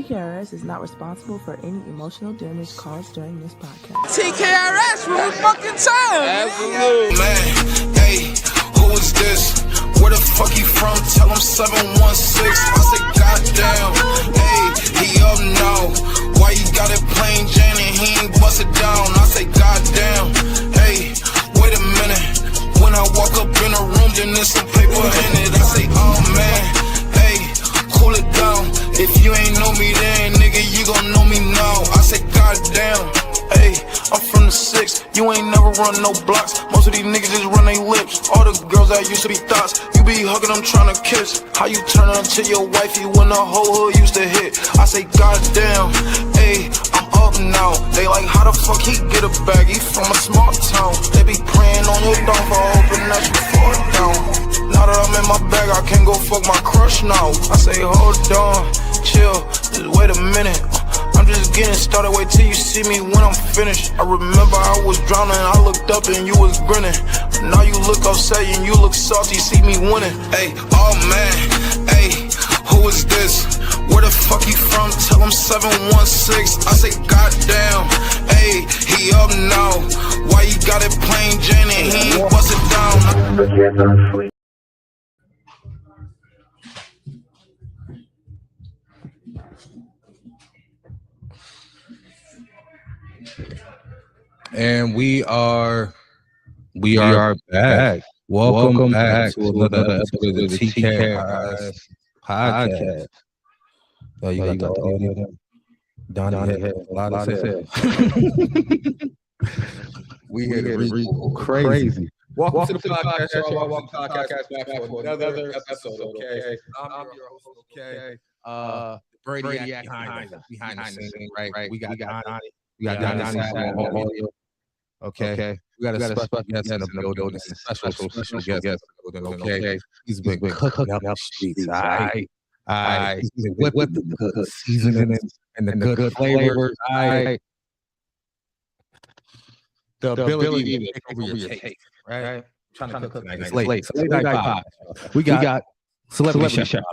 Tkrs is not responsible for any emotional damage caused during this podcast. TKRS from the fucking time. Absolutely. Man, hey, who is this? Where the fuck he from? Tell him 716. I say, goddamn. Hey, he up now. Why you got it plain Jane and he ain't bust it down? I say, goddamn. Hey, wait a minute. When I walk up in a room, then there's some paper in it. I say, oh man. Hey, cool it down. If you ain't know me then, nigga, you gon' know me now. I say, goddamn. Hey, I'm from the 6. You ain't never run no blocks. Most of these niggas just run their lips. All the girls that used to be thoughts, you be hugging them trying to kiss. How you turn her into your wifey when the whole hood used to hit? I say, goddamn. Hey, I'm up now. They like, how the fuck he get a bag? He from a small town. They be praying on your downfall, hoping that you fall down. Now that I'm in my bag, I can't go fuck my crush now. I say, hold on, chill, just wait a minute. I'm just getting started, wait till you see me when I'm finished. I remember I was drowning, I looked up and you was grinning. Now you look upset and you look salty, see me winning. Hey, oh man, hey, who is this? Where the fuck he from? Tell him 716. I say, goddamn, hey, he up now. Why you got it plain Jane and he ain't bust it down? And we are back. Welcome back to another episode of the Tkrs podcast. Oh, you got that Donnie had a lot of hell. We here to read crazy. Welcome to the podcast, y'all. Welcome to the podcast back for another episode, okay? I'm your host, okay? Brady behind the scene, right? We got Donnie. We got Donnie on audio. Okay. We got a special guest in the building. Special guest in the building. Okay. He's been cooking up the streets. He's been whipping the good seasoning and the good flavors. The ability to take over your take. Right. Trying to cook tonight. It's late. So late night pie. We got celebrity chef.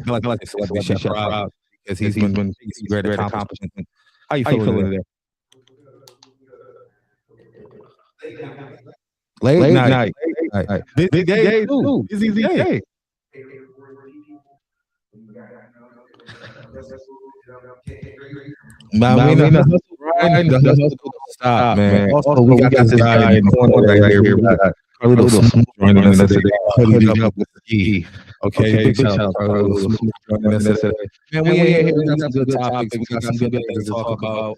I like celebrity chef Rob because he's been great accomplishment. How you feeling today? Late night. Busy day too. Busy day. Man, we the hustle stop, man. Also, we got this guy in the corner right here. We got a little smooth joining us today. Hooded up with the ski. Okay, big shout out to a little smooth joining us today. Man, we ain't here. We got some good topics. We got some good things to talk about.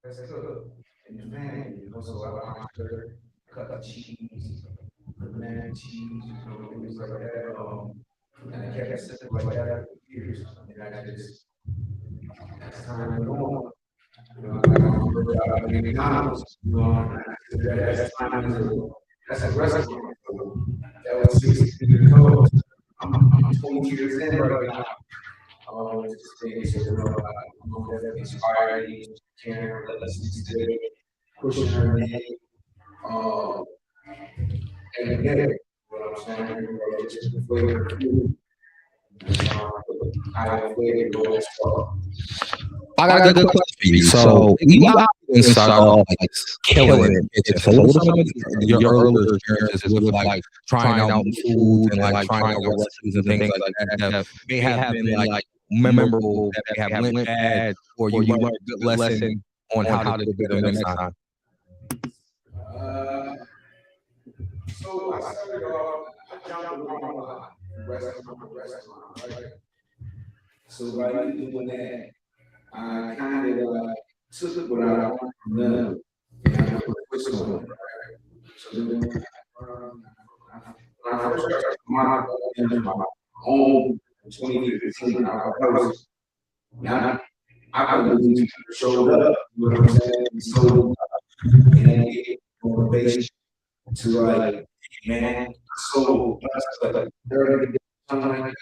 Let's cook. In Japan, you also allow her cut the cheese, the banana cheese, things like that. And I kept it simple like that for years. And I just, as time went on, I got a McDonald's, that's a restaurant. That was 16 years old. I'm 20 years in right now. Just things that I'm inspired, care, lessons today, pushing her name, every day. What I'm saying, just the flavor of food. I have flavor going as well. I got a good question for you. So you often start off like killing it. So what are some of your earlier experiences with like trying out food and like trying out recipes and things like that? They have been like memorable that they have went bad, or you learned a good lesson on how to do better next time? So I started off, I jumped around a lot, restaurant, right? So by doing that, I kind of took what I wanted from them and I put a twist on it, right? So then when I first started my own 2015, I was, now I believe showed up, you know what I'm saying? So, and then get motivation to like, man, so like 30 something like that.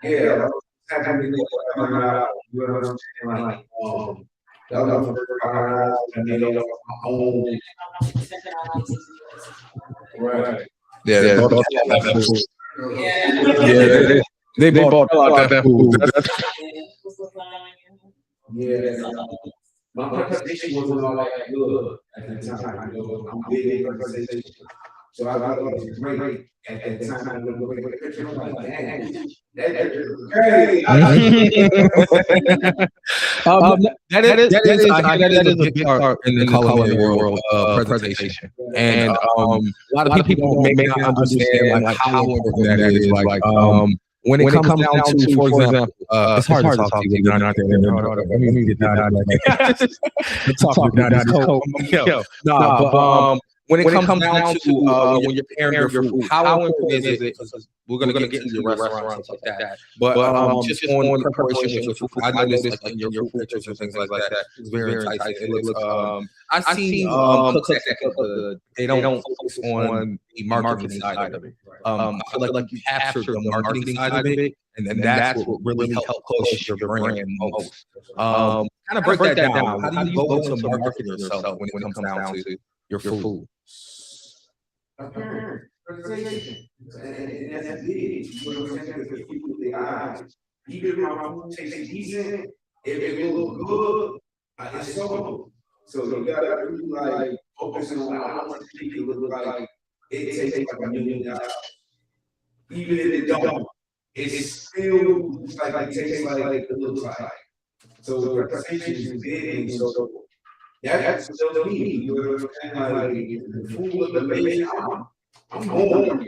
Yeah, exactly. You know what I'm saying? Like, that was my first $5 I made off my own. Right. Yeah, they both have that food. Yeah, they both like that food. Yeah. My presentation wasn't all that good at the time. You know, I'm big in presentation. So I thought it was great at the time. I look at the picture, I'm like, dang, that picture is great. That is a big part in the culinary world of presentation. And a lot of people may not understand like how important that is. Like when it comes down to, for example, it's hard to talk to you when you're not there. Let me get down but when it comes down to when you're pairing your food, how important is it? Because we're gonna get into your restaurant and stuff like that. But just on preparation with your food, I noticed like your food pictures and things like that. It's very enticing. It looks. I've seen cooks that they don't focus on the marketing side of it. I feel like you captured the marketing side of it, and then that's what really helps push your brand most. Kind of break that down. How do you go to market yourself when it comes down to your food? Presentation. And that's big. You know what I'm saying? Because people with their eyes, even if my food tastes decent, if it looks good, it's sold. So you gotta really like focus on how much people look like it tastes like $1 million. Even if it don't, it's still like it tastes like it looks like. So the presentation is big, and so that's still me. You know what I'm saying? Like the food look amazing. I'm home.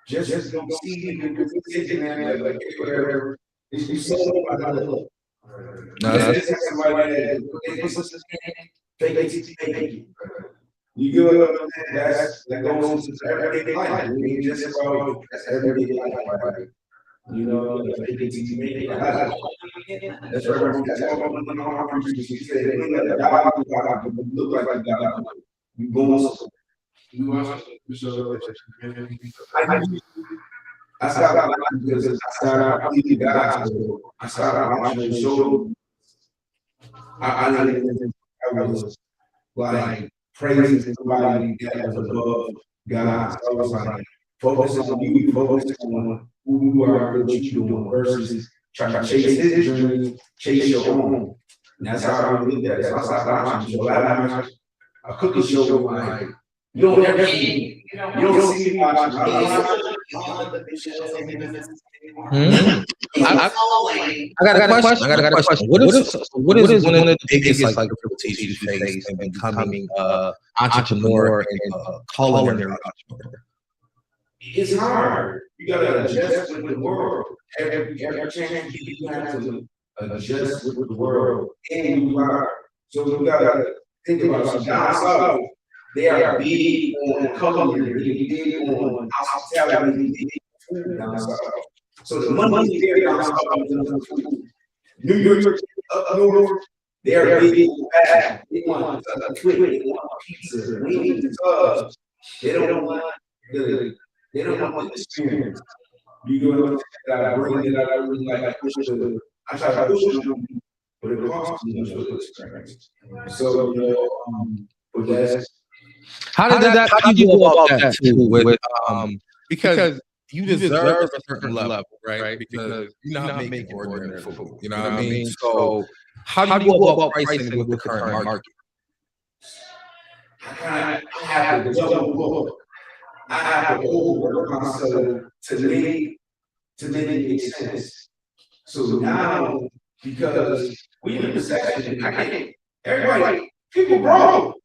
Just don't see me in the kitchen and like whatever. You sold by that look. No, that's somebody that fake it. You get what I'm saying? That goes into everyday life. I mean, just about that's everyday life, right? You know, fake it to make it. That's right. That's all I'm preaching. You say they look like you got you go. I started watching because I started believing God. I started watching the show. I was like praising somebody that was above God. So I was like, focus on you, focus on who you are, what you're doing, versus trying to chase his dream, chase your own. And that's how I looked at it. So I started watching the show. A cookie show like. You don't ever see. You don't see me watching. I got a question. What is one of the biggest like difficulties you face in becoming an entrepreneur and culinary entrepreneur? It's hard. You gotta adjust with the world. Every chance you have to adjust with the world and who you are. So you gotta think about something. Down south, they are big on culinary, big on hospitality, big on food down south. So the money there down south on food. New York, up north, they are big on fast. They want a quick, they want pizza, wings, tubs. They don't want the experience. You know what I'm saying? That I bring it, I really like push the. I try to push them, but it costs me much for the experience. So but that's. How do you go about that too? With because you deserve a certain level, right? Because you're not making ordinary food. You know what I mean? So how do you go about pricing with the current market? I have to double look. I have to overwork myself to make it make sense. So now, because we in a recession, I can't. Everybody, people broke,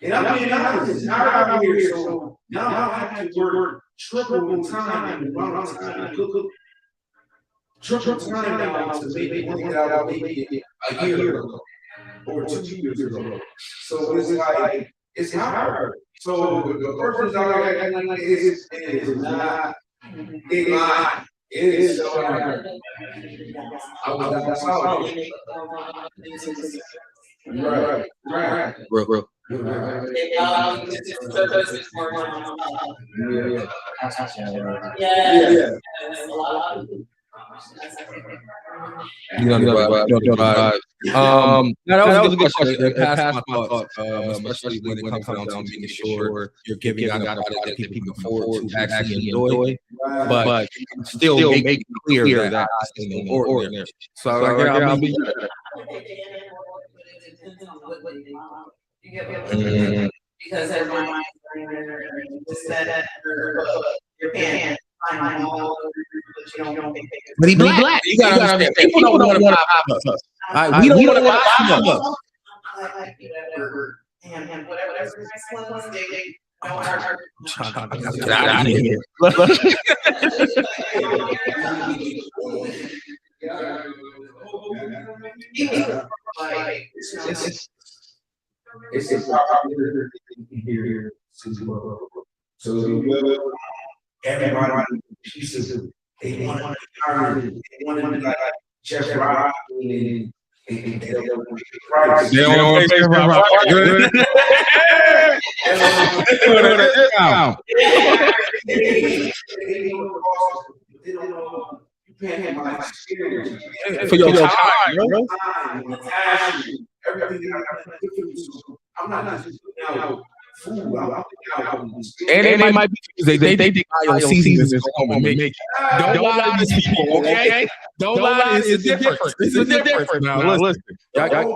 and I'm being honest. It's hard out here, so now I have to work triple time and amount of time to cook. Triple time now to make one that I would make it a year ago or 2 years ago. So it's like it's hard. So the person's out there like it is not. It is so hard. Right. Bro. Yeah. You know the vibe. That was a good question. It passed my thoughts, especially when it comes down to making sure you're giving out a product that people can afford to actually enjoy, but still make it clear that it's an ordinary. So I'll be. Because everyone just that your pants. But he black. You gotta understand. People don't want to buy us. We don't want to buy us. And whatever they Get out of here. It's popular here. So everybody pieces of they want to be like Jeff Rock and they don't want to pay for your time, bro. Everything I'm not just putting out food. And they might be they think I seasons is home and make it. Don't lie to these people, okay? Don't lie. It's a difference. It's a difference now. Listen. Y'all gotta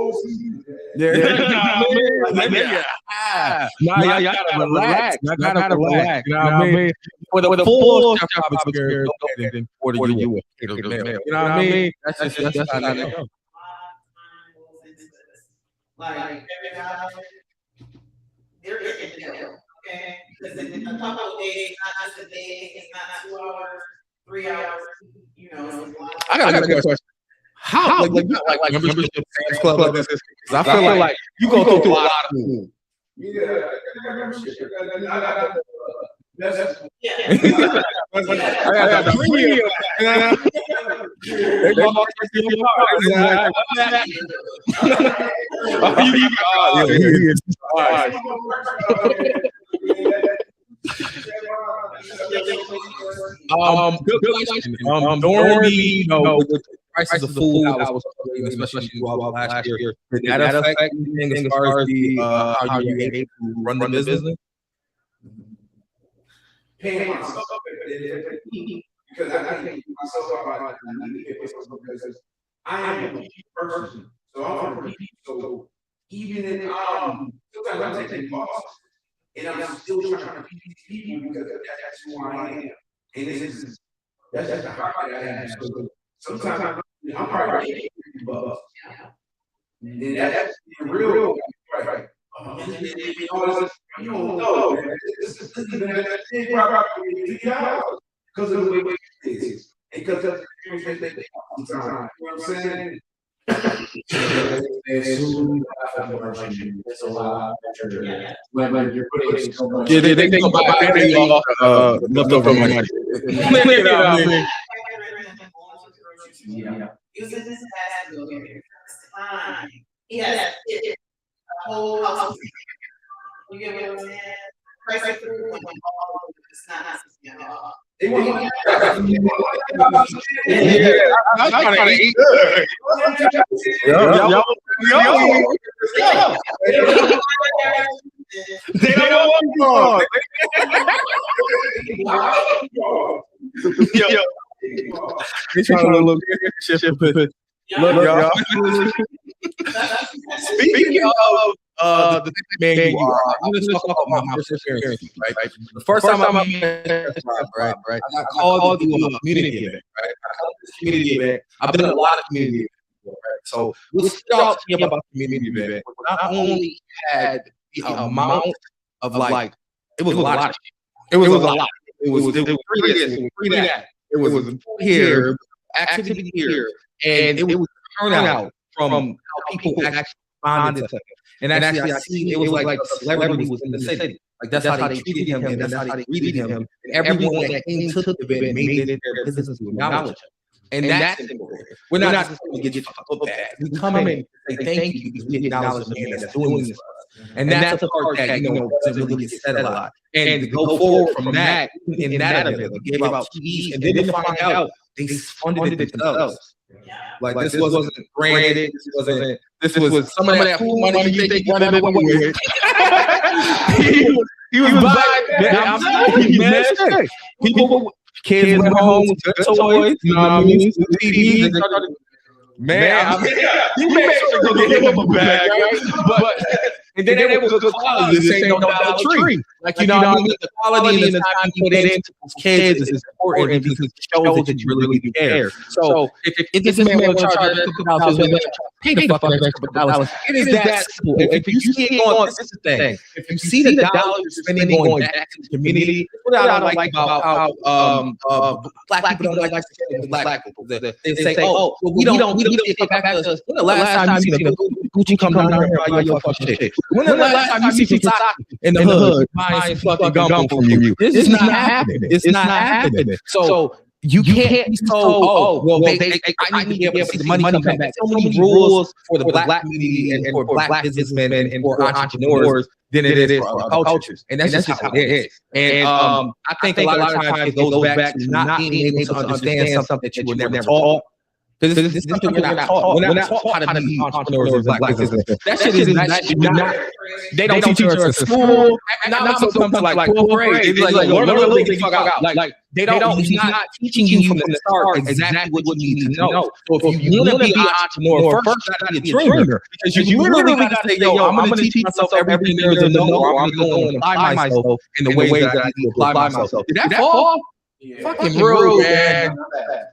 relax. Y'all gotta relax. You know what I mean? For the full job experience, then order you a catered meal. You know what I mean? That's how that goes. Like every guy, there is a deal, okay? Because in a couple of days, not just a day, it's not 2 hours, 3 hours, you know. I got a question. How like membership fans club like this? Because I feel like you go through a lot of food. Yeah. I got the premium. They go good question. During the prices of food, I was especially throughout last year. Did that affect anything as far as the how you able to run the business? Paying myself because I think myself about because I am a people person, so I'm a people. So even in sometimes I'm taking loss, and I'm still trying to please people because that's who I am, and that's the heart that I have. So sometimes I'm probably $50, and that's real, right? You don't know. This is probably because of the way it is. Because of the experience they all the time. You know what I'm saying? It's a lot better. When you're putting so much. Yeah, they think about paying off leftover money. Using this as a yes, a whole house. You get what I'm saying? Price of food when all of it's not. Yeah, I'm trying to eat. They don't want Yo. He's trying to look shit. Look, y'all. Speaking the type of man you are. I'm going to talk about my first experience, right? The first time I met right? I got called to do a community event, right? I called this community event. I've done a lot of community events, right? So what stood out to me about the community event was not only had the amount of like, it was a lot. It was a lot. It was free this, it was free that. It was here, activity here, and it was turnout from how people actually responded to him. And actually, I see it was like a celebrity was in the city. Like that's how they treated him, and that's how they greeted him. And everyone that came to the event made it their business to acknowledge him. And that's important. We're not just going to get fucked bad. We come in and say thank you because we acknowledge the man that's doing this for us. And that's the part that, doesn't really get said a lot. And to go forward from that, in that event, they gave out TVs, and then to find out they funded it themselves. Like this wasn't granted. This was some of that food money you think running away with. He was buying. I'm telling you, man. People. Kids went home with good toys, you know what I mean? TVs, man, you made sure to get him a bag, right? But and then they was good quality. This ain't no Dollar Tree. Like you know what I mean? The quality and the time you put into those kids is important because it shows that you really do care. So if this man will charge a couple dollars, pay the fucking extra couple dollars. It is that simple. If you see it going, this is the thing. If you see the dollars you're spending going back to the community, what I don't like about how black people don't like to say black people. They say, oh, well, we don't get back to us. When the last time you seen a Gucci come down here and buy your fucking shit? When the last time you see Kentucky in the hood buying some fucking gum from you? This is not happening. It's not happening. So you can't be told, oh, well, I need to be able to see the money come back. So many rules for the black community and for black businessmen and for entrepreneurs than it is for other cultures. And that's just how it is. And I think a lot of times it goes back to not being able to understand something that you were never taught. Because this is something we're not taught. We're not taught how to be entrepreneurs and black businessmen. That shit is not. They don't teach us in school. Not until come to like 12th grade. It's like learn a little thing, fuck out. Like they don't. He's not teaching you from the start exactly what you need to know. So if you want to be an entrepreneur, first you got to be a dreamer. Because you literally got to say, yo, I'm going to teach myself everything there is to know, or I'm going to go and apply myself in the ways that I need to apply myself. Did that fall? Yeah. Fucking rude, man.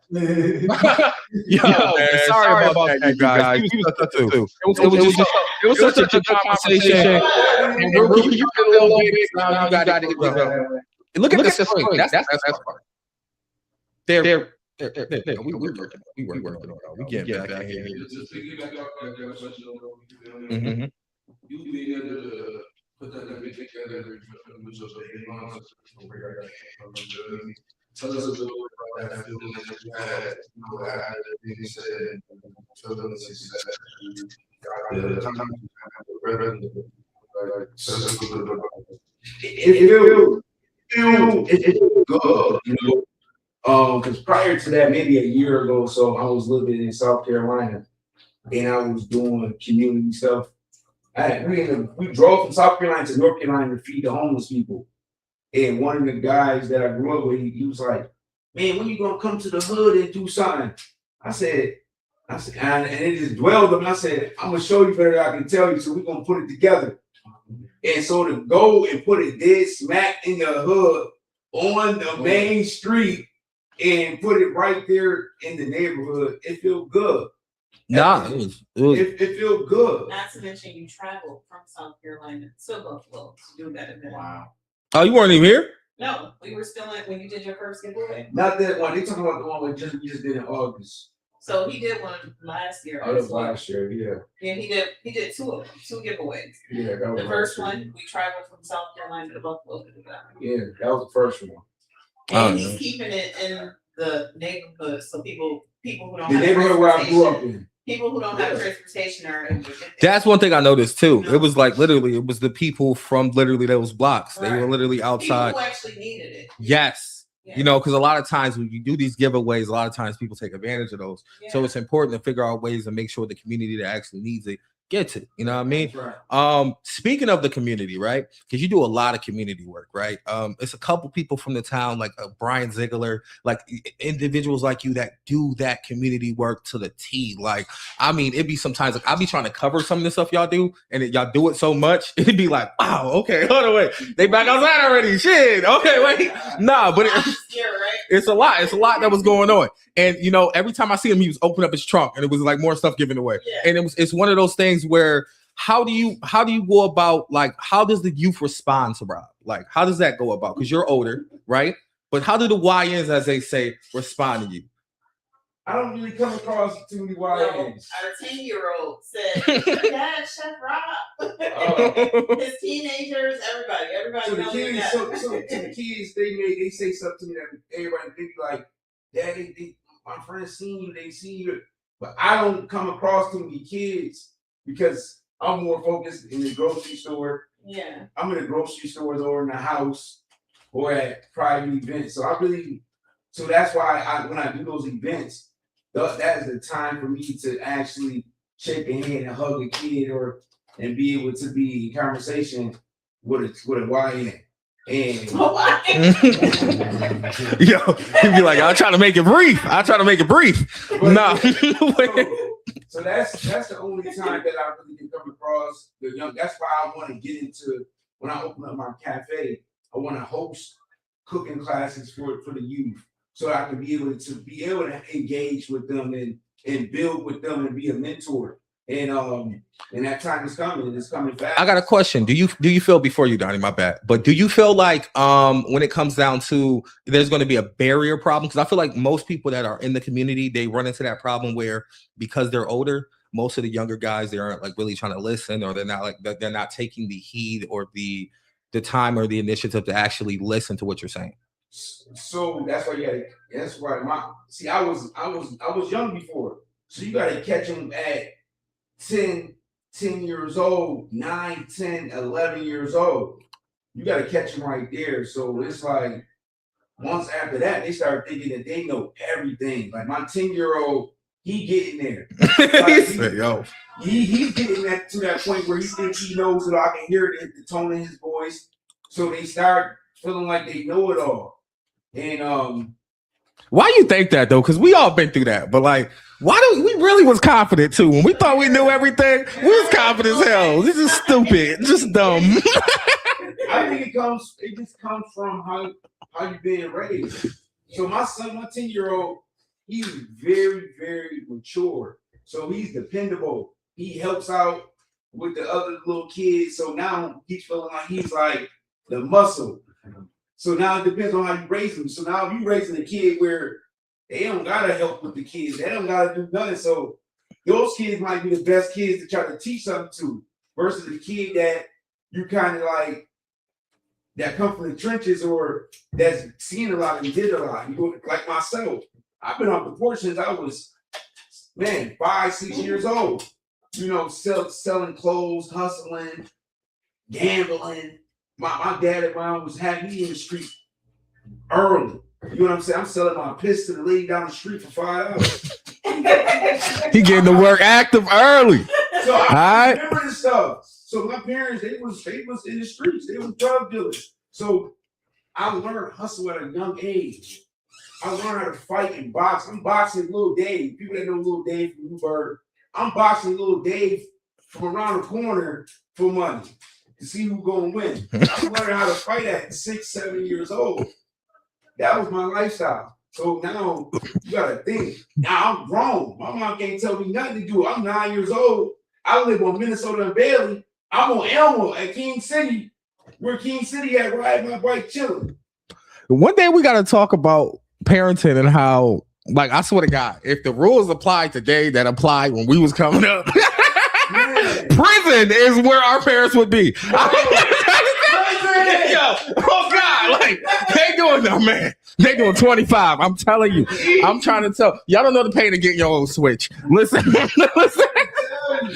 Yo, man, sorry about that, you guys. It was such a good conversation. And we're really a little bit. Now you got it. Look at this screen. That's part. They're we working on it. We get back in here. Mm-hmm. You being able to put that together. Tell us a little bit about that feeling that you had, after being said, feeling the success you got the time, the revenue, It feels good, because prior to that, maybe a year ago or so, I was living in South Carolina, and I was doing community stuff. We drove from South Carolina to North Carolina to feed the homeless people. And one of the guys that I grew up with, he was like, man, when you gonna come to the hood and do something? I said, and it just dwelled on me. I said, I'm gonna show you better than I can tell you, so we're gonna put it together. And so to go and put it dead smack in the hood on the main street and put it right there in the neighborhood, it feels good. It feels good. Not to mention you traveled from South Carolina to Buffalo to do that event. Wow. Oh, you weren't even here? No, we were still in when you did your first giveaway. Not that one. They talking about the one we just did in August. So he did one last year. Oh, that was last year, yeah. Yeah, he did two of them, two giveaways. Yeah, that was the first one. We traveled from South Carolina to Buffalo to do that. Yeah, that was the first one. And he's keeping it in the neighborhood, so people who don't the have neighborhood where I grew up in. People who don't have transportation are able to get there. That's one thing I noticed too. It was like literally, it was the people from literally those blocks. Right. They were literally outside. People who actually needed it. Yes. Yeah. You know, because a lot of times when you do these giveaways, a lot of times people take advantage of those. Yeah. So it's important to figure out ways to make sure the community that actually needs it gets it. You know what I mean? Right. Speaking of the community, right? Because you do a lot of community work, right? It's a couple people from the town, like Brian Ziegler, like individuals like you that do that community work to the T. Like, I mean, it'd be sometimes like I'll be trying to cover some of the stuff y'all do, and y'all do it so much, it'd be like, wow, okay, hold on, wait, they back outside already. Shit, okay, wait, nah, but it's a lot. It's a lot that was going on, and you know, every time I see him, he was opening up his trunk, and it was like more stuff given away, and it's one of those things where how do you go about, like, how does the youth respond to Rob? Like, how does that go about? Because you're older, right? But how do the YNs, as they say, respond to you? I don't really come across too many YNs. Our 10-year-old said, "Dad, Chef Rob." His teenagers, everybody So the knows kids, that. so to the kids, they say something to me that everybody think like, "Dad, my friends seen you, they see you," but I don't come across too many kids because I'm more focused in the grocery store. Yeah. I'm in the grocery stores or in the house or at private events. So that's why when I do those events, that is the time for me to actually shake a hand and hug a kid and be able to be in conversation with a YN. And yo, he'd be like, I'll try to make it brief. No. So that's the only time that I really can come across the young. That's why I want to get into, when I open up my cafe, I want to host cooking classes for the youth, so I can be able to engage with them and build with them and be a mentor. And that time is coming, and it's coming fast. I got a question. Do you feel, before you, Donnie, my bad, but do you feel like when it comes down to, there's going to be a barrier problem? Because I feel like most people that are in the community, they run into that problem where, because they're older, most of the younger guys, they aren't like really trying to listen, or they're not taking the heed or the time or the initiative to actually listen to what you're saying. So that's why I was young before, so you got to catch them at 10 years old, 9, 10, 11 years old. You got to catch them right there. So it's like, once after that, they start thinking that they know everything. Like my 10-year-old, he getting there. Like he's getting to that point where he thinks he knows it all. I can hear the tone in his voice. So they start feeling like they know it all. And why you think that though? Because we all been through that. But like, why do we really was confident too? When we thought we knew everything, we was confident as hell. This is stupid, just dumb. I think it just comes from how you being raised. So my son, my 10-year-old, he's very, very mature. So he's dependable. He helps out with the other little kids. So now he's feeling like he's like the muscle. So now it depends on how you raise them. So now if you raising a kid where they don't gotta help with the kids, they don't gotta do nothing. So those kids might be the best kids to try to teach something to, versus the kid that you kind of like, that come from the trenches or that's seen a lot and did a lot. You know, like myself, I've been on the porch since I was 5, 6 years old. You know, selling clothes, hustling, gambling. My dad and mom was having me in the street early. You know what I'm saying? I'm selling my piss to the lady down the street for $5. He getting to work active early. So I remember this stuff. So my parents, they was in the streets. They was drug dealers. So I learned hustle at a young age. I learned how to fight and box. I'm boxing Little Dave. People that know Little Dave from Newburgh. I'm boxing Little Dave from around the corner for money to see who's gonna win. I learned how to fight at 6, 7 years old. That was my lifestyle. So now you gotta think. Now I'm grown. My mom can't tell me nothing to do. I'm 9 years old. I live on Minnesota and Bailey. I'm on Elmo at King City. Where King City at, riding my bike chilling. One day we gotta talk about parenting and how, like, I swear to God, if the rules apply today that applied when we was coming up, prison is where our parents would be. Yo, oh God, like they doing no man. They doing 25. I'm telling you. I'm trying to tell y'all don't know the pain of getting your own Switch. Listen.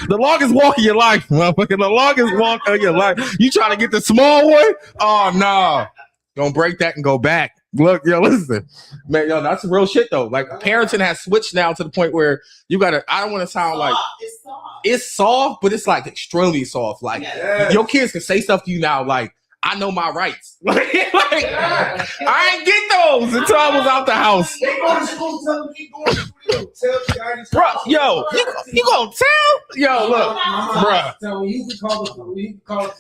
The longest walk of your life, motherfucker. The longest walk of your life. You trying to get the small one? Oh no. Don't break that and go back. Look, yo, listen, man, yo, that's real shit though. Like parenting has switched now to the point where you gotta. I don't want to sound like it's soft, but it's like extremely soft. Like your kids can say stuff to you now, like I know my rights. I ain't get those until I was out the house. They go to school, tell them keep going to school. Tell the guidance. Bro, yo, you gonna tell? Yo, look, bro. So you can call the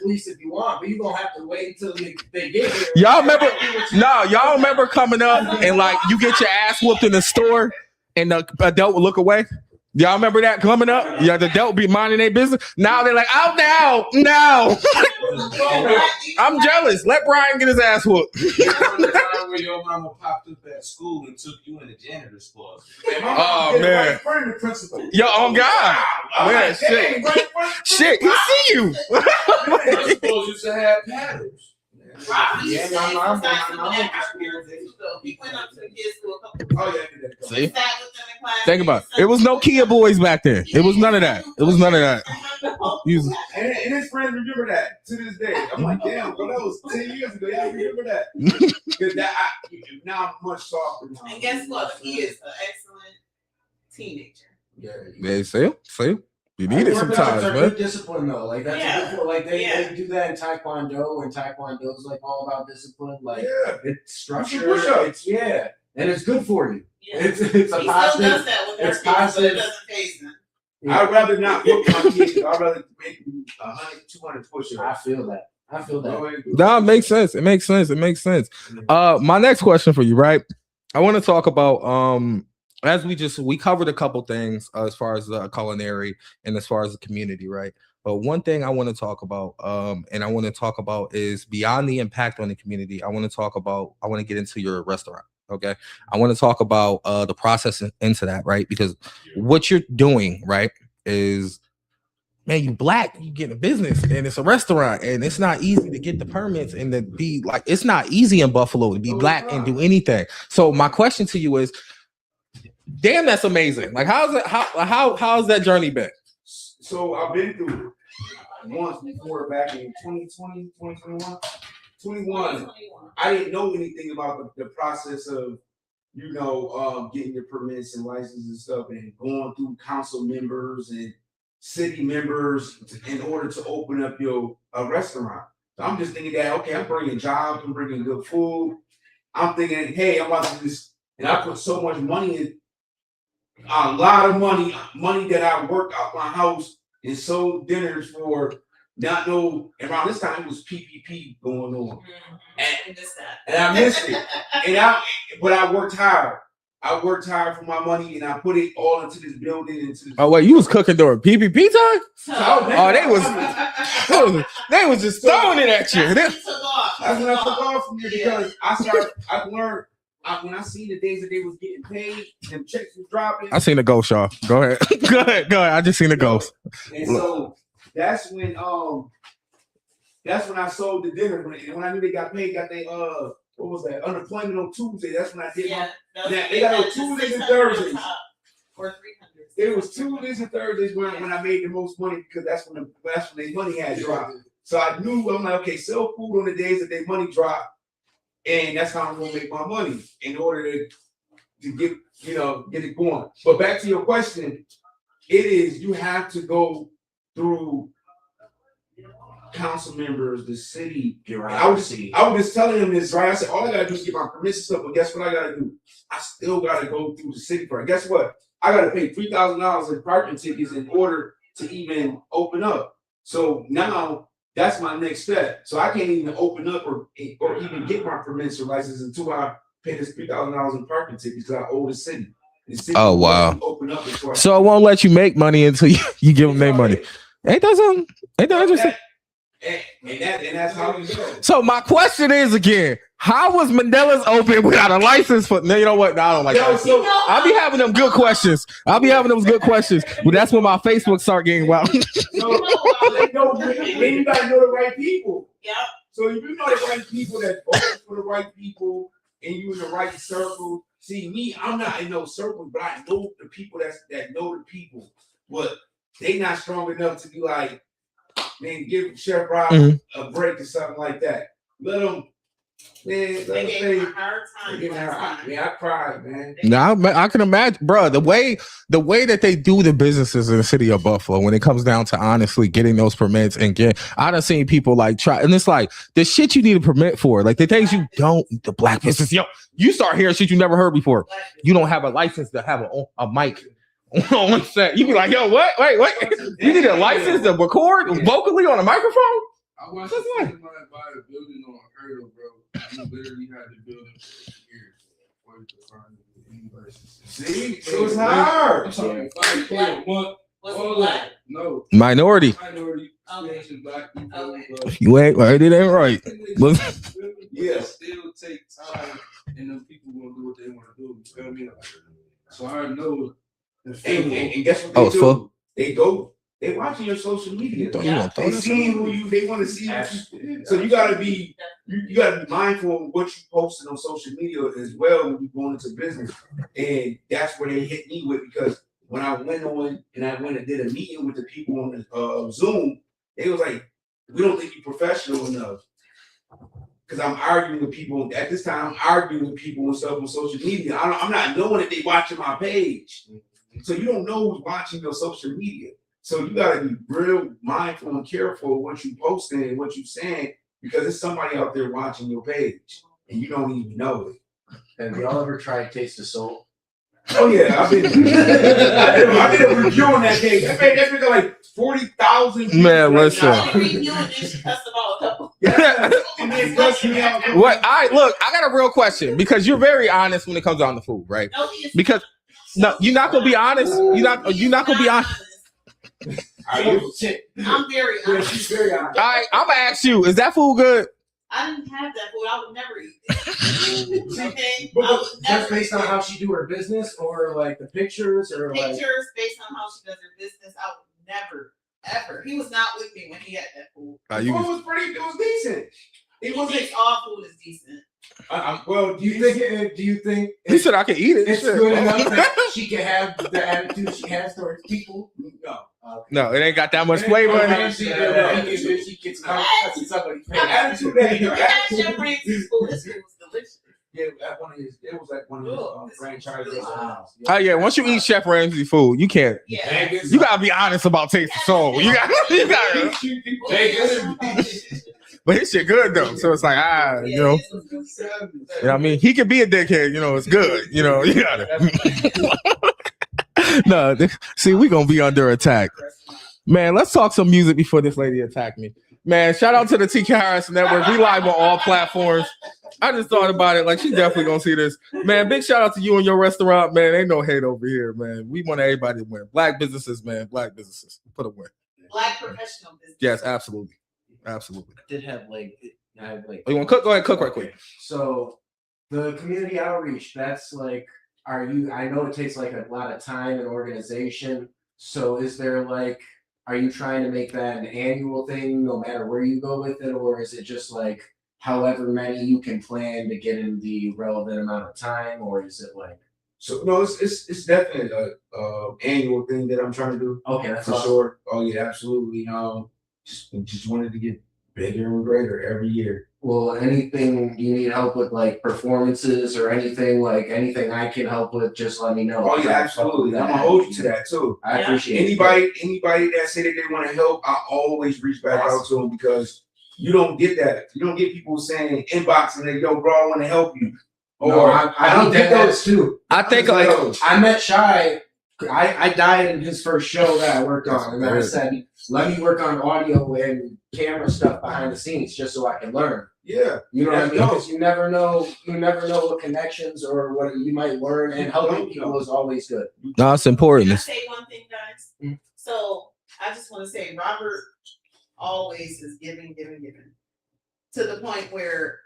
police if you want, but you gonna have to wait until they get here. Y'all remember? No, y'all remember coming up and like you get your ass whooped in the store and the adult would look away? Y'all remember that coming up? Yeah, the adult be minding their business. Now they're like, out now, no. I'm jealous. Let Brian get his ass whooped. Where your mama popped up at school and took you in the janitor's closet. Oh man. Yo, oh God. Man, shit. Shit, he see you. Principals used to have patterns. Yeah, my mom. We went up to the kids' school a couple of times. See? Think about it. It was no Kia boys back then. It was none of that. It was none of that. And his friends remember that to this day. I'm like, damn, bro, that was 10 years ago. Y'all remember that? Because now I'm much softer now. And guess what? He is an excellent teenager. Yeah, see? You need it sometimes, man. Good discipline though, like that's good. Like they do that in Taekwondo, and Taekwondo is like all about discipline. Like it's structure. It's and it's good for you. Yeah. It's a he positive. Still does that with it's kids, positive. But it doesn't phase them. I'd rather not look my kids. I'd rather make 100, 200 push-ups. I feel that. Nah, it makes sense. It makes sense. My next question for you, right? I want to talk about as we covered a couple things as far as the culinary and as far as the community, right? But one thing I want to talk about, is beyond the impact on the community. I want to get into your restaurant. Okay. I want to talk about the process into that, right? Because what you're doing, right, is, man, you black, you get a business and it's a restaurant and it's not easy to get the permits and to be like, it's not easy in Buffalo to be black and do anything. So my question to you is, damn, that's amazing. Like, how's that journey been? So I've been through it once before back in 2020, 2021. 21, I didn't know anything about the process of, getting your permits and licenses and stuff and going through council members and city members in order to open up a restaurant. So I'm just thinking that, okay, I'm bringing jobs, I'm bringing good food. I'm thinking, hey, I'm about to do this. And I put so much money in, a lot of money that I worked out my house and sold dinners for. Not know around this time it was PPP going on, and I missed it. But I worked hard. I worked hard for my money, and I put it all into this building. Oh wait, you was cooking during PPP time? They was just throwing it at you. That's when I took off from here because I learned. When I seen the days that they was getting paid, and checks was dropping. I seen the ghost, y'all. Go ahead. Go ahead. I just seen the ghost. And so that's when I sold the dinner. When I knew they got paid, got they what was that, unemployment on Tuesday. That's when I did they got on Tuesdays and Thursdays. Or 300. It was Tuesdays and Thursdays when I made the most money because that's when their money had dropped. So I knew, I'm like, okay, sell food on the days that their money dropped, and that's how I'm gonna make my money in order to get it going. But back to your question, it is, you have to go through council members, the city. I was just telling them this, right? I said, all I gotta do is get my permission stuff, but guess what I gotta do? I still gotta go through the city first. Guess what? I gotta pay $3,000 in parking tickets in order to even open up. So now that's my next step. So I can't even open up or even get my permits or license until I pay this $3,000 in parking tickets because I owe the city. Oh wow! So it won't let you make money until you give them their money. Ain't that interesting? And that's how we go. So my question is again, how was Mandela's open without a license for? No, you know what? No, I don't like that. So I'll be having them good questions. But that's when my Facebook start getting wild. Then you gotta know the right people. Yeah. So if you know the right people that vote for the right people and you in the right circle. See me, I'm not in those circles, but I know the people that know the people. But they not strong enough to be like, man, give Chef Rob a break or something like that. Let them Man, They gave him a hard time. I cried, man. Now I can imagine, bro, the way that they do the businesses in the city of Buffalo when it comes down to honestly getting those permits and I done seen people like try, and it's like the shit you need a permit for, like the things you don't, the black business, you start hearing shit you never heard before. You don't have a license to have a mic on set. You be like, yo, what? Wait, you need a license to record vocally on a microphone? I watched somebody buy a building on Hurdle, bro. You literally had to build it for years before you could find the university. See, it was hard. I'm talking 5K a month. All that. No. Minority. Okay. Black people, Okay. bro. You ain't right. It ain't right. Yeah, still take time, and then people gonna do what they want to do. You feel me? So I know. And guess what Oh, they do? fuck. They go. They watching your social media. They seeing who you. They want to see you. So you gotta be. You gotta be mindful of what you posting on social media as well when you going into business. And that's where they hit me with, because when I went on and did a meeting with the people on the Zoom, they was like, "We don't think you're professional enough." Because I'm arguing with people at this time. I'm arguing with people and stuff on social media. I'm not knowing that they watching my page. So you don't know who's watching your social media. So you gotta be real mindful and careful of what you posting and what you saying, because there's somebody out there watching your page and you don't even know it. Have y'all ever tried Taste of Soul? Oh yeah, I did a review on that page. That made like 40,000. Man, listen. What I got a real question, because you're very honest when it comes down to food, right? Because no, you're not gonna be honest. You're not gonna be honest. I'm very honest. She's very honest. All right, I'm gonna ask you: is that food good? I didn't have that food. I would never eat it. Okay, Just based on how she do her business, or like the pictures, or like pictures based on how she does her business, I would never, ever. He was not with me when he had that food. It was decent. It wasn't. All food is decent. Well, do you think He said I can eat it. it's good enough that she can have the attitude she has towards people? No. No, it ain't got that much flavor in it. She gets somebody. Attitude that you got. Chef Ramsay's food. His food was delicious. Yeah, it was like one of his franchises. Oh yeah, once you eat Chef Ramsay food, you can't. Yeah. You gotta be honest about Taste of Soul. You gotta. But his shit good though, so it's like you know what I mean. He can be a dickhead, it's good, you gotta. No, see, we gonna be under attack, man. Let's talk some music before this lady attacked me, man. Shout out to the Tkrs Network. We live on all platforms. I just thought about it, like she definitely gonna see this, man. Big shout out to you and your restaurant, man. Ain't no hate over here, man. We want everybody to win. Black businesses, man. Black businesses, put a win. Black professional business. Yes, absolutely. Absolutely. I did have like. You want to cook? Go ahead, cook right quick. So the community outreach, that's like, I know it takes like a lot of time and organization. So is there like, are you trying to make that an annual thing no matter where you go with it? Or is it just like however many you can plan to get in the relevant amount of time? Or is it like? So no, it's definitely a annual thing that I'm trying to do. Okay, that's for awesome. sure. Oh yeah, absolutely. Just wanted to get bigger and greater every year. Well, anything you need help with, like performances or anything I can help with, just let me know. Oh yeah, absolutely. I'm gonna hold you to that too. I appreciate anybody that say that they want to help, I always reach back out to them, because you don't get that. You don't get people saying inboxing that, yo, bro, I want to help you. Or I don't get those too. I think like I met Shy. I died in his first show that I worked on, and I said, let me work on audio and camera stuff behind the scenes just so I can learn. Yeah. You know what I mean? Because you never know what connections or what you might learn, and helping people is always good. No, it's important. Can I say one thing, guys? Mm-hmm. So I just want to say Robert always is giving. To the point where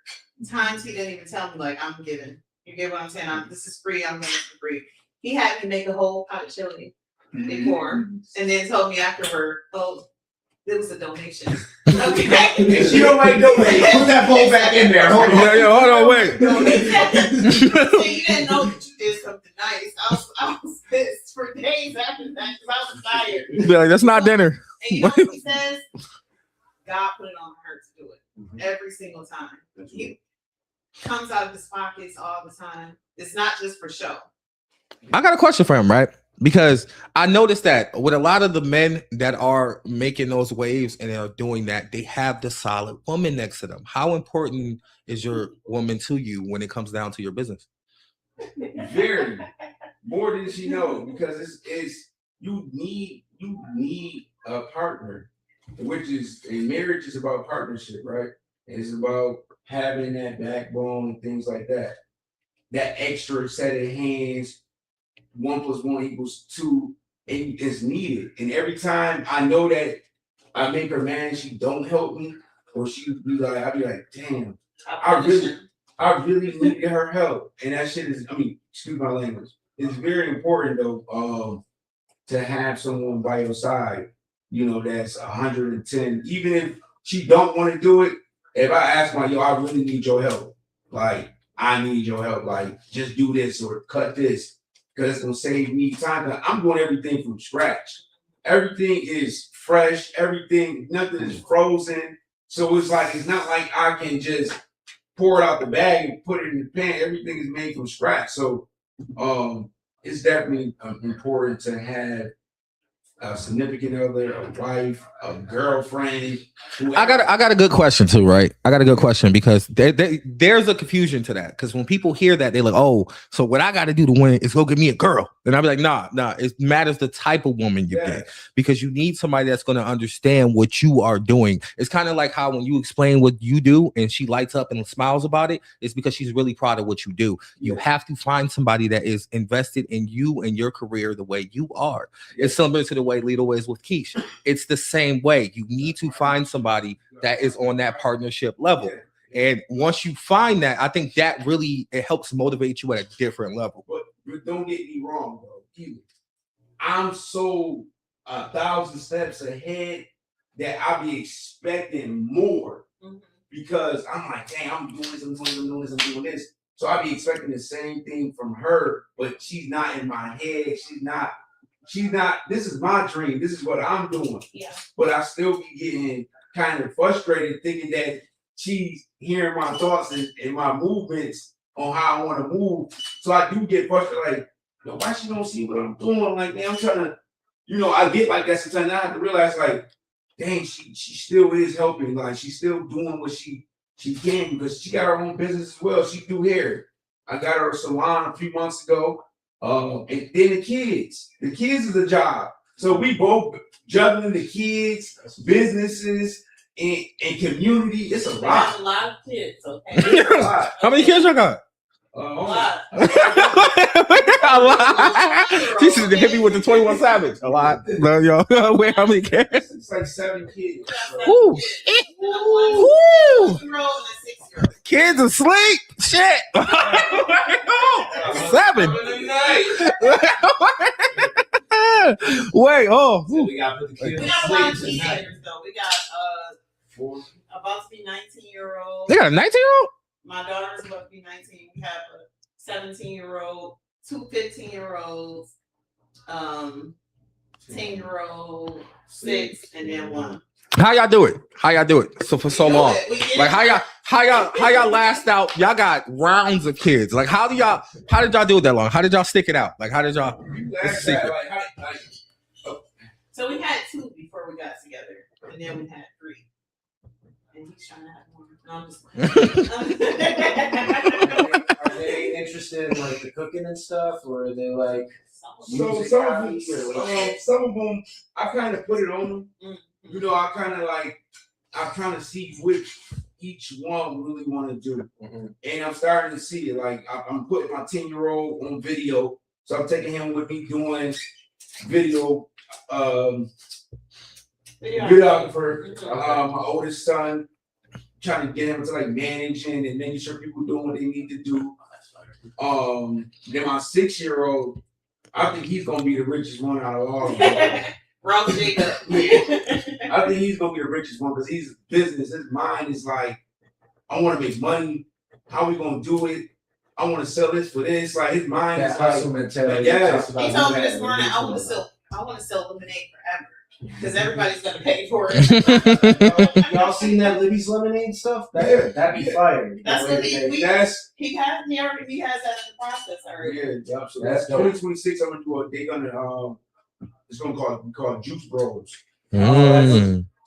times he didn't even tell me, like, I'm giving. You get what I'm saying? This is free, I'm giving for free. He had me make a whole pot of chili before, and then told me afterward, oh, it was a donation. Okay. If you don't like donate, put that bowl back in there. Hold on. Yeah, hold on, wait. So you didn't know that you did something nice. I was pissed for days after that because I was tired. Be like, that's not dinner. And you know what he says? God put it on her to do it every single time. comes out of his pockets all the time. It's not just for show. I got a question for him, right? Because I noticed that with a lot of the men that are making those waves and are doing that, they have the solid woman next to them. How important is your woman to you when it comes down to your business? Very more than she knows, because it's you need a partner, which is a marriage is about partnership, right? It's about having that backbone and things like that. That extra set of hands, 1 + 1 = 2, is needed. And every time I know that I make her mad and she don't help me, or she be like, I'll be like, damn, I really needed her help. And that shit is, excuse my language. It's very important though, to have someone by your side, that's 110. Even if she don't want to do it, if I ask my, I really need your help. Like, I need your help. Like, just do this or cut this, because it's gonna save me time. I'm doing everything from scratch. Everything is fresh. Nothing is frozen. So it's not like I can just pour it out the bag and put it in the pan. Everything is made from scratch. So it's definitely important to have a significant other, a wife, a girlfriend. I got a good question too, right? I got a good question, because there's a confusion to that. Because when people hear that, they're like, "Oh, so what I got to do to win is go get me a girl." And I'll be like, "Nah. It matters the type of woman you get, because you need somebody that's going to understand what you are doing." It's kind of like how when you explain what you do and she lights up and smiles about it, it's because she's really proud of what you do. You have to find somebody that is invested in you and your career the way you are. It's similar to the way Lito is with Keish. It's the same way. You need to find somebody that is on that partnership level. And once you find that, I think that really, it helps motivate you at a different level. But don't get me wrong, bro. I'm so 1,000 steps ahead that I be expecting more, because I'm like, dang, I'm doing this. So I be expecting the same thing from her, but she's not in my head. She's not, this is my dream. This is what I'm doing. Yeah. But I still be getting kind of frustrated thinking that she's hearing my thoughts and my movements on how I want to move. So I do get frustrated, like, why she don't see what I'm doing? Like, man, I'm trying to, I get like that sometimes. I have to realize, like, dang, she still is helping. Like, she's still doing what she can, because she got her own business as well. She do hair. I got her a salon a few months ago. And then the kids is a job. So we both juggling the kids, businesses, and community. It's a lot. A lot of kids, okay? How many kids y'all got? A lot. A lot. She should hit me with the 21 Savage. A lot. No, yo. Wait, how many kids? It's like 7 kids. Woo. Woo. Kids asleep. Shit. 7. Wait, oh. So we got to put the kids we got a lot of teenagers though. We got about to be 19-year-old. They got a 19-year-old? My daughter's about to be 19. We have a 17-year-old, 2 15-year-olds, 10-year-old, 6, and then 1. How y'all do it? So for so long. Like how y'all last out? Y'all got rounds of kids. Like how did y'all do it that long? How did y'all stick it out? Like how did y'all? So we had 2 before we got together, and then we had 3. And he's trying to have more. No, I'm just Are they interested in like the cooking and stuff, or are they like? So some of them, I kind of put it on them. Mm-hmm. I kind of see which each one really want to do. Mm-hmm. And I'm starting to see it. Like I'm putting my 10-year-old on video. So I'm taking him with me doing video, videographer. My oldest son, trying to get him to like managing and making sure people doing what they need to do. Then my 6-year-old, I think he's gonna be the richest one out of all of them. Ross Jacob. I think he's gonna be the richest one because he's business. His mind is like, I want to make money. How we gonna do it? I want to sell this for this. Like his mind is like, mentality. Yeah. He told me this morning, I want to sell lemonade forever. Because everybody's gonna pay for it. Y'all seen that Libby's Lemonade stuff? That'd be fire. That's what he already has that in the process already. Yeah, so That's that's 2026. I'm gonna do a. They're gonna it's gonna call Juice Bros.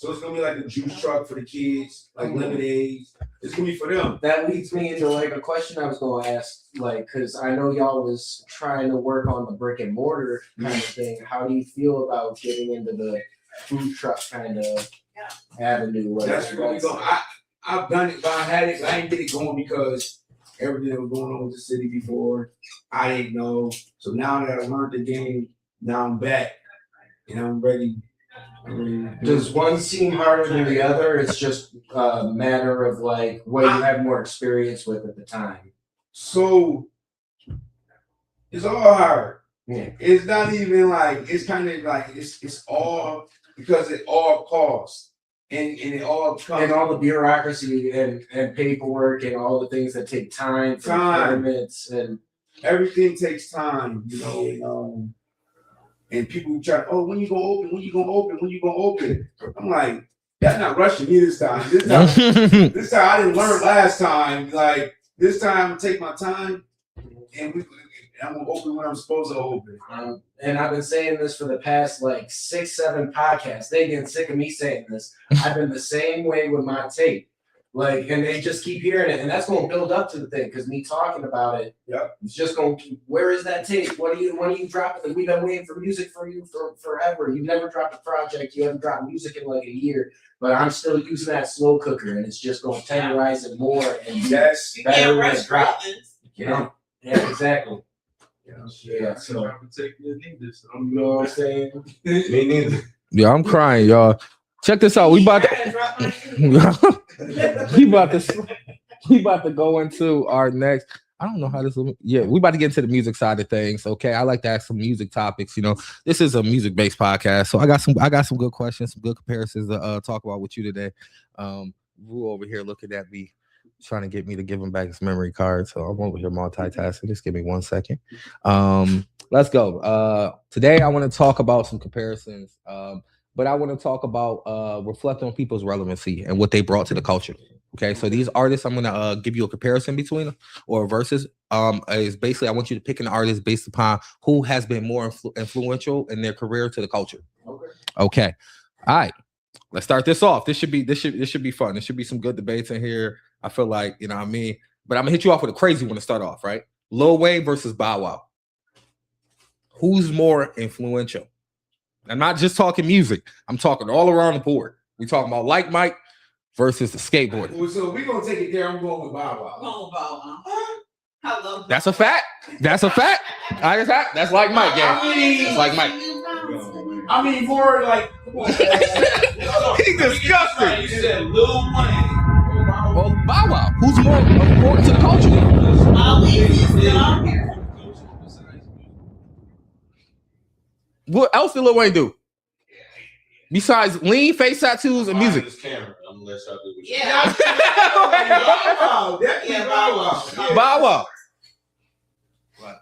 So it's gonna be like a juice truck for the kids, like lemonades. It's gonna be for them. That leads me into like a question I was gonna ask, like, because I know y'all was trying to work on the brick and mortar kind of thing. How do you feel about getting into the food truck kind of avenue? That's where we go. I've done it, but I had it. I didn't get it going because everything that was going on with the city before, I didn't know. So now that I learned the game, now I'm back and I'm ready. Does one seem harder than the other? It's just a matter of like what you have more experience with at the time. So it's all hard. Yeah. It's not even like it's kind of like it's all because it all costs and it all comes And all the bureaucracy and paperwork and all the things that take time for permits and everything takes time, you know. And people try, when you gonna open? When you gonna open? When you gonna open? I'm like, that's not rushing me this time. This time I didn't learn last time. Like this time I'm gonna take my time and I'm gonna open when I'm supposed to open. And I've been saying this for the past like 6-7 podcasts. They get sick of me saying this. I've been the same way with my tape. Like, and they just keep hearing it, and that's going to build up to the thing because me talking about it, it's just going to keep. Where is that tape? When are you dropping it? We've been waiting for music for you for forever. You've never dropped a project. You haven't dropped music in like a year, but I'm still using that slow cooker, and it's just going to tenderize it more and yes, better when it's dropped. Yeah, exactly. Yeah, so you know what I'm saying? Me neither. Yeah, I'm crying, y'all. Check this out. We about to go into our next. I don't know how this will. Yeah, we about to get into the music side of things. Okay, I like to ask some music topics. You know, this is a music-based podcast, so I got some good questions, some good comparisons to talk about with you today. Ru over here looking at me, trying to get me to give him back his memory card. So I'm over here multitasking. Just give me 1 second. Let's go. Today I want to talk about some comparisons. But I want to talk about reflect on people's relevancy and what they brought to the culture. Okay, so these artists, I'm gonna give you a comparison between them or versus. Is basically I want you to pick an artist based upon who has been more influential in their career to the culture. Okay. All right. Let's start this off. This should be fun. There should be some good debates in here. I feel like, you know what I mean? But I'm gonna hit you off with a crazy one to start off, right? Lil Wayne versus Bow Wow. Who's more influential? I'm not just talking music. I'm talking all around the board. We're talking about Like Mike versus the skateboarder. So we're going to take it there. I'm going with Bow Wow. I love That's a fact. That's a fact. That's Like Mike, yeah. Like Mike. I mean, more like... He's disgusting. You said Lil Wayne. Well, Bow Wow. Who's more important to the culture? What else did Lil Wayne do? Besides lean, face tattoos, and music. Yeah. Bow Wow. What?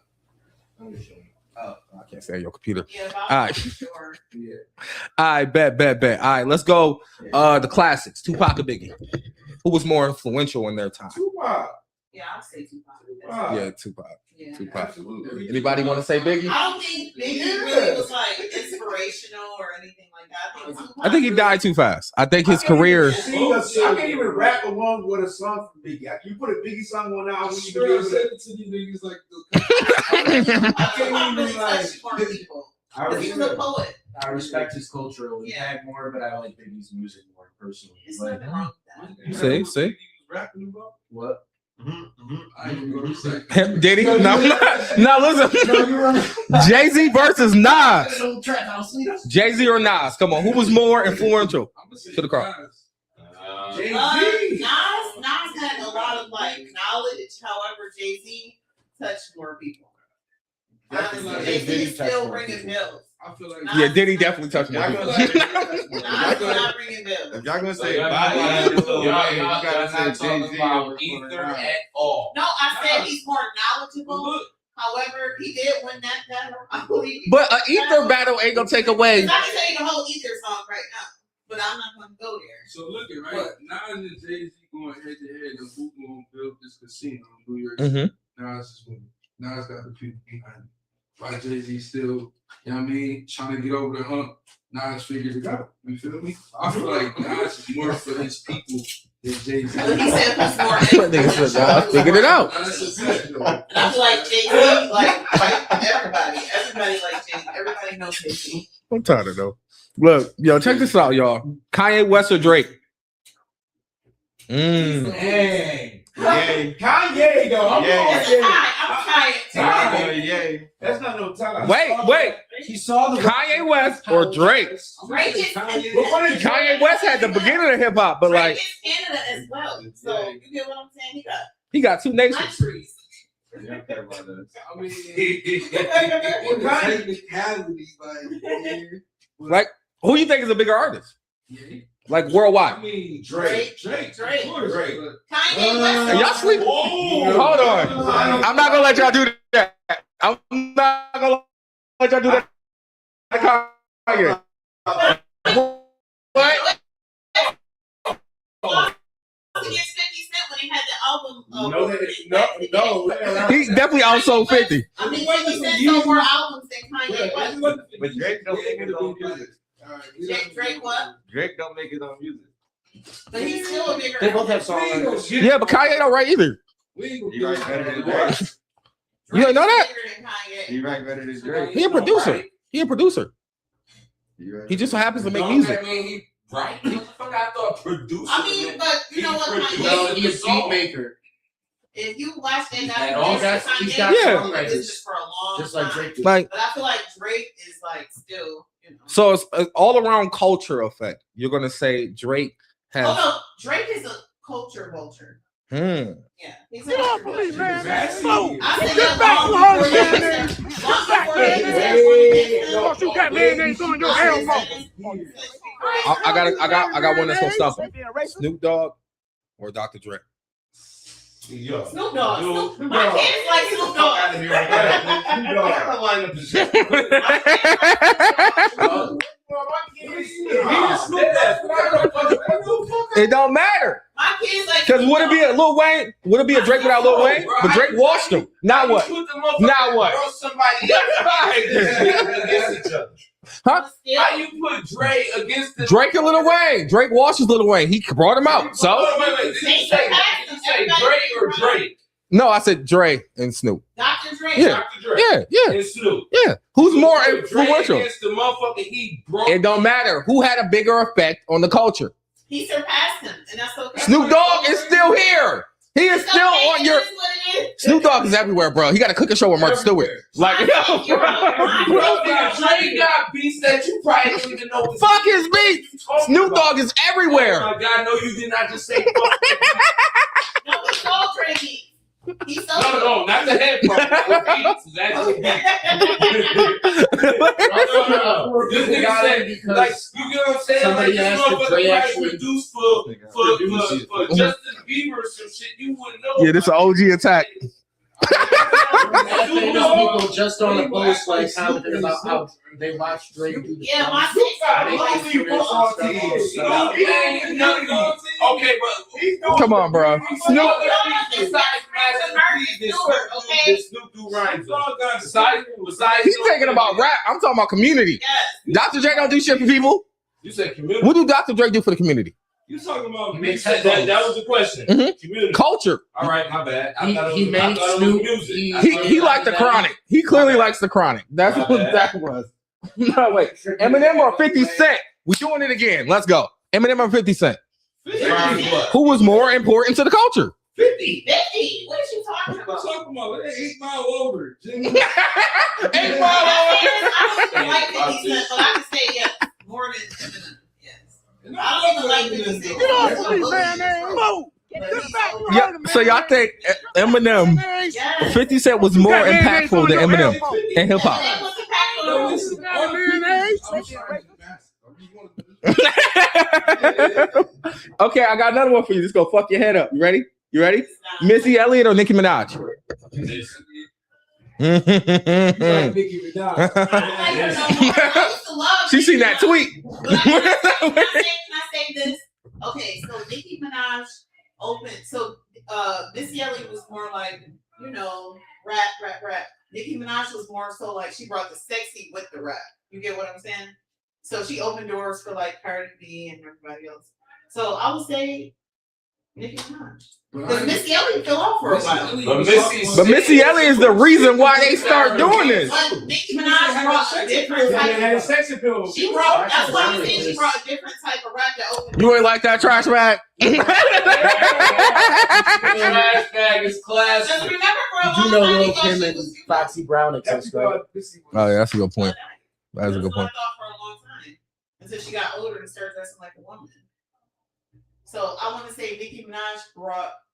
Oh, I can't say your computer. Yeah, all right. Sure. All right, bet. All right, let's go. The classics, Tupac and Biggie. Who was more influential in their time? Tupac. Yeah, I'll say Tupac. Yeah, Tupac. Yeah, Tupac. Absolutely. Anybody want to say Biggie? I don't think Biggie really was like inspirational or anything like that. I think he died too fast. I think his career. I can't even rap along with a song from Biggie. You put a Biggie song on now, when you can be said it to these niggas like I can't even like people. He's a poet. I respect his cultural impact more, but I like Biggie's music more personally. It's Like, nothing wrong with that. See? rapping about. what? I ain't gonna say. Did he? No, listen. Jay-Z versus Nas. Jay-Z or Nas? Come on, who was more influential to the crowd? Jay-Z. Nas had a lot of like knowledge. However, Jay-Z touched more people. Honestly, Jay-Z still ringing bells. I feel like Yeah, Diddy definitely touched more people. Nas is not ringing bells. If y'all gonna say y'all gotta say Jay-Z either at all. No, I said he's more knowledgeable. Look, However, he did win that battle. I believe. But an ether battle ain't gonna take away. I can tell you the whole ether song right now, but I'm not gonna go there. So look at right now, and Jay-Z going head to head, and who gonna build this casino in New York City? Nas is winning. Nas got the people behind it. Why Jay-Z still, you know what I mean, trying to get over the hump. Nas figured it out. You feel me? I feel like Nas is more for his people than Jay-Z. He said he's more. I figured it out. And I feel like Jay-Z, like everybody like Jay-Z. Everybody knows Jay-Z. I'm tired of though. Look, yo, check this out, y'all. Kanye West or Drake? Dang. Kanye, though. I'm Kanye. Yay. That's not no time. Wait. He saw the Kanye West or Drake? Drake is Kanye West had the beginning of hip hop, but like Drake is Canada as well. So you get what I'm saying? he got two nations. Countries. I mean, Like, who you think is a bigger artist? Like worldwide? I mean, Drake. Kanye West. Are y'all sleep? Hold on. I'm not gonna let y'all do that. I'm not gonna let y'all do that. Kanye. What? Against 50 Cent when he had the album. No. He definitely outsold 50. I mean, 50 Cent sold more albums than Kanye West. But Drake don't make his own music. Drake what? Drake don't make his own music. But he's still a bigger. They both have songs. Yeah, but Kanye don't write either. He writes better than Drake. You don't know that? He writes better than Drake. He a producer. He just so happens to make music. Right? What the fuck I thought producer? I mean, but you know what? No, he's a beat maker. If you watch that, And all that, he's got Yeah. songwriters, for a long just like time. Drake did. Like, But I feel like Drake is like still, you know. so it's an all around culture effect. You're gonna say Drake has. Oh no, Drake is a culture vulture. Yeah, he's a culture vulture. I said that long before I got one that's gonna stop him. Snoop Dogg or Dr. Dre? Snoop Dogg. My kids like Snoop Dogg. It don't matter. My kids like. Because would it be a Lil Wayne? Would it be a Drake without Lil Wayne? But Drake washed him. Now what? Now what? Huh? How you put Dre against the Drake and Lil Wayne. Drake washes Lil Wayne. He brought him out. So? Wait. Did you say Dre or Drake? No, I said Dre and Snoop. Dr. Dre. Yeah. Dr. Dre. Yeah. And Snoop. Yeah. Who's more Dre influential? against the motherfucker he brought. It don't matter. Who had a bigger effect on the culture? He surpassed him, and that's okay. Snoop Dogg is still here. He is It's still okay, on it your. is what it is. Snoop Dogg is everywhere, bro. He got a cooking show with Martha Stewart. Like, Bro, Dre got beats that you probably don't even know. fuck his beats. Snoop Dogg is everywhere. Oh my God, no, you did not just say fuck. No, he sold Dre beats. He sold No, not the head part. The beats. That's the beats. This nigga said, like, you get what I'm saying? Like, somebody this asked if Dre motherfucker actually produced for Justin Bieber or some shit. You wouldn't know. Yeah, this is an OG attack. Famous people just on the post like commented about how they watched Drake do the Yeah, my Okay, but Come on, bro. Snoop do rhymes. He's thinking about rap. I'm talking about community. Dr. Dre don't do shit for people. You said community. What do Dr. Dre do for the community? You talking about He makes that was the question. Mhm. Community. Culture. All right, my bad. He made Snoop. He liked the Chronic. He clearly likes the Chronic. That's what that was. No, wait. Eminem or 50 Cent? We're doing it again. Let's go. Eminem or 50 Cent? 50. Who was more important to the culture? 50. 50. What is you talking I'm about? talking about 8 Mile Over. 8 Mile Over. I don't even like 50 Cent, but I can say yes. More than Eminem. Yes. I don't even like 50 Cent. Get off of me, man. Move. Yeah, so y'all think Eminem, Yes. 50 Cent was more impactful than Eminem in hip hop? Eminem was Okay, I got another one for you. Just go fuck your head up. You ready? You ready? Missy Elliott or Nicki Minaj? Like Nicki Minaj. She seen that tweet. Can I say this? Okay, so Nicki Minaj opened. So Missy Elliott was more like, you know, rap. Nicki Minaj was more so like she brought the sexy with the rap. You get what I'm saying? So she opened doors for like Cardi B and everybody else. So I would say Nicki Minaj. Because Missy Elliott fell off for a while. But Missy Elliott is the reason why they start doing this. But Nicki Minaj brought a different type of sex appeal. She brought, that's why I'm saying she brought a different type of rap that opened. You ain't like that trash bag? Trash bag is classic. Just remember for a You long know time Lil ago, Kim she and was, Foxy Brown exist, right? Oh yeah, that's a good point. That's a good point. I thought for a long time until she got older and started dressing like a woman. So I want to say Nicki Minaj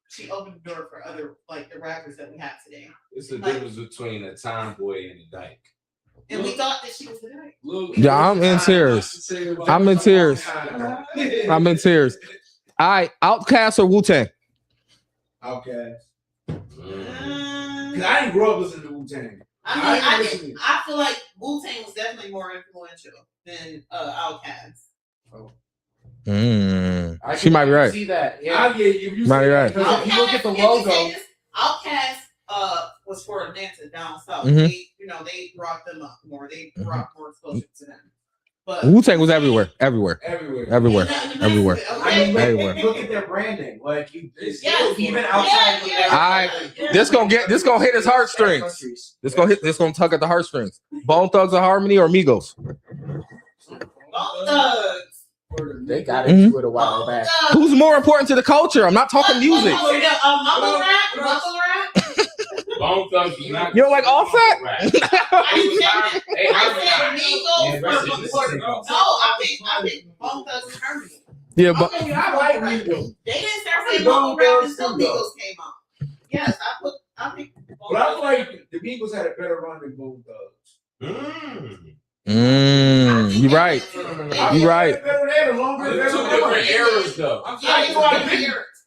she opened the door for other like the rappers that we have today. It's the difference between a tomboy and a dyke. And we thought that she was the dyke. Yeah, I'm in tears. I'm in tears. I'm in tears. All right, Outkast or Wu-Tang? Outkast. Mm. Cause I didn't grow up listening to Wu-Tang. I feel like Wu-Tang was definitely more influential than Outkast. She might be right. See that? Yeah, you Might be right. If you look at the logo, Outkast was for Atlanta down south. Mhm. They brought them up more. They brought more exposure to them. But Wu-Tang was everywhere. everywhere. Everywhere. Look at their branding. Like even outside. This gonna hit his heartstrings. This gonna tug at the heartstrings. Bone Thugs and Harmony or Migos? Bone Thugs. they got into it a while back. Who's more important to the culture? I'm not talking music. Mumble rap. Bone Thugs, you don't like Offset? I think Bone Thugs and Harmony. Yeah, but I like Migos. They didn't start saying mumble rap until Migos came out. Yes, I think. But I feel like the Migos had a better run than Bone Thugs. you right. You right. Two different eras, though.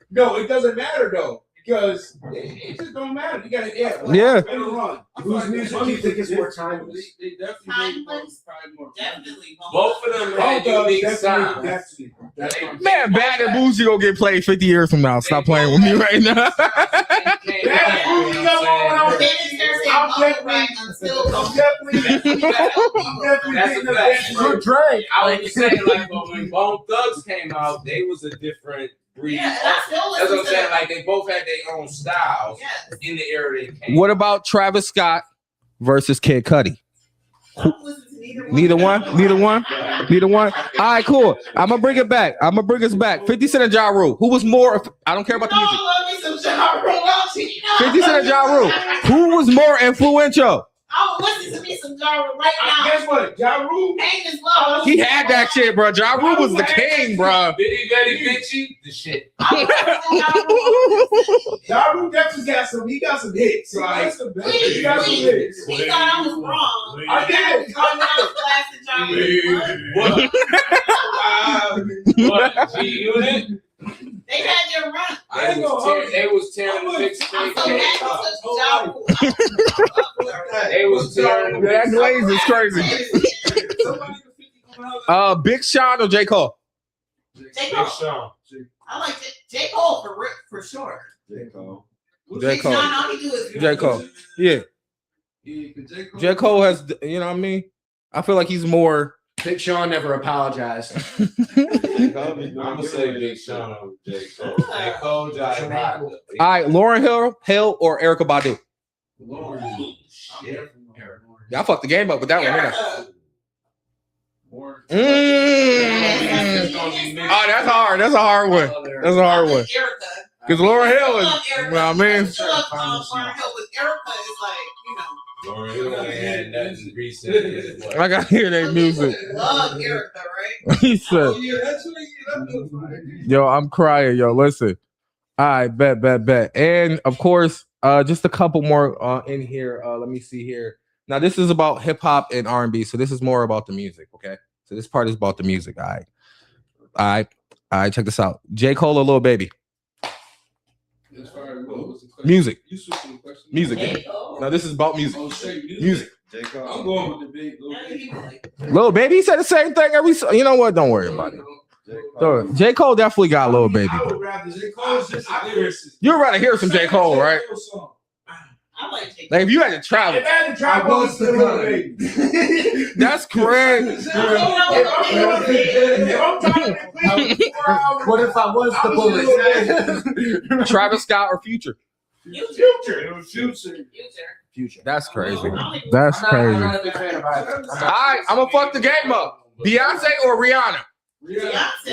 No, it doesn't matter though. Because it just don't matter. You gotta Yeah. better run. whose music do you think is more timeless? They definitely Timeless? more. Definitely. Both of them had unique sounds. Man, Bad and Bougie gonna get played 50 years from now. Stop playing with me right now. Good drink. I was saying, like, but when Bone Thugs came out, they was a different breed. Yeah, That's what I'm saying. Like, they both had their own styles in the era they came. What about Travis Scott versus Kid Cudi? Neither one. All right, cool. I'm gonna bring it back. 50 Cent and Ja Rule. Who was more? I don't care about the music. 50 Cent and Ja Rule. Who was more influential? I would listen to me some Ja Rule right now. Guess what? Ja Rule. He had that shit, bro. Ja Rule was the king, bro. Bitty Betty Bitchy, the shit. Ja Rule definitely got some. He got some hits. Like, he got some hits. He thought I was wrong. I did. What? G-Unit? They had their run. They was tearing the mixtape. They was tearing the That glaze is crazy. Big Sean or J. Cole? J. Cole. I like J. Cole for sure. J. Cole. All he do is J. Cole. Yeah. J. Cole has, you know what I mean? I feel like he's more. Big Sean never apologized. I'm gonna say Big Sean over J. Cole. J. Cole, J. All right, Lauryn Hill or Erykah Badu? Y'all fucked the game up with that one. Oh, that's hard. That's a hard one. Because Lauryn Hill is, you know what I mean? Lauryn Hill with Erykah is like, Lauryn Hill ain't had nothing recent. I gotta hear that music. Love Erykah, right? He said, yo, I'm crying, yo. Listen. All right, bet. And of course, just a couple more in here. Let me see here. Now, this is about hip hop and R&B, so this is more about the music, okay? So this part is about the music. All right, check this out. J. Cole or Lil Baby? Music. You switching the question. Music. No, this is about music. Oh, say Music. I'm going with the big Lil Baby said the same thing every. You know what? Don't worry about it. So, J. Cole definitely got Lil Baby. I would rather J. Cole's just a lyricist. You'd rather hear some J. Cole, right? I like J. Like if you had to travel, that's crazy. What if I was the bullet? Travis Scott or Future? Future. That's crazy. That's crazy. All right, I'm gonna fuck the game up. Beyonce or Rihanna? Beyonce. I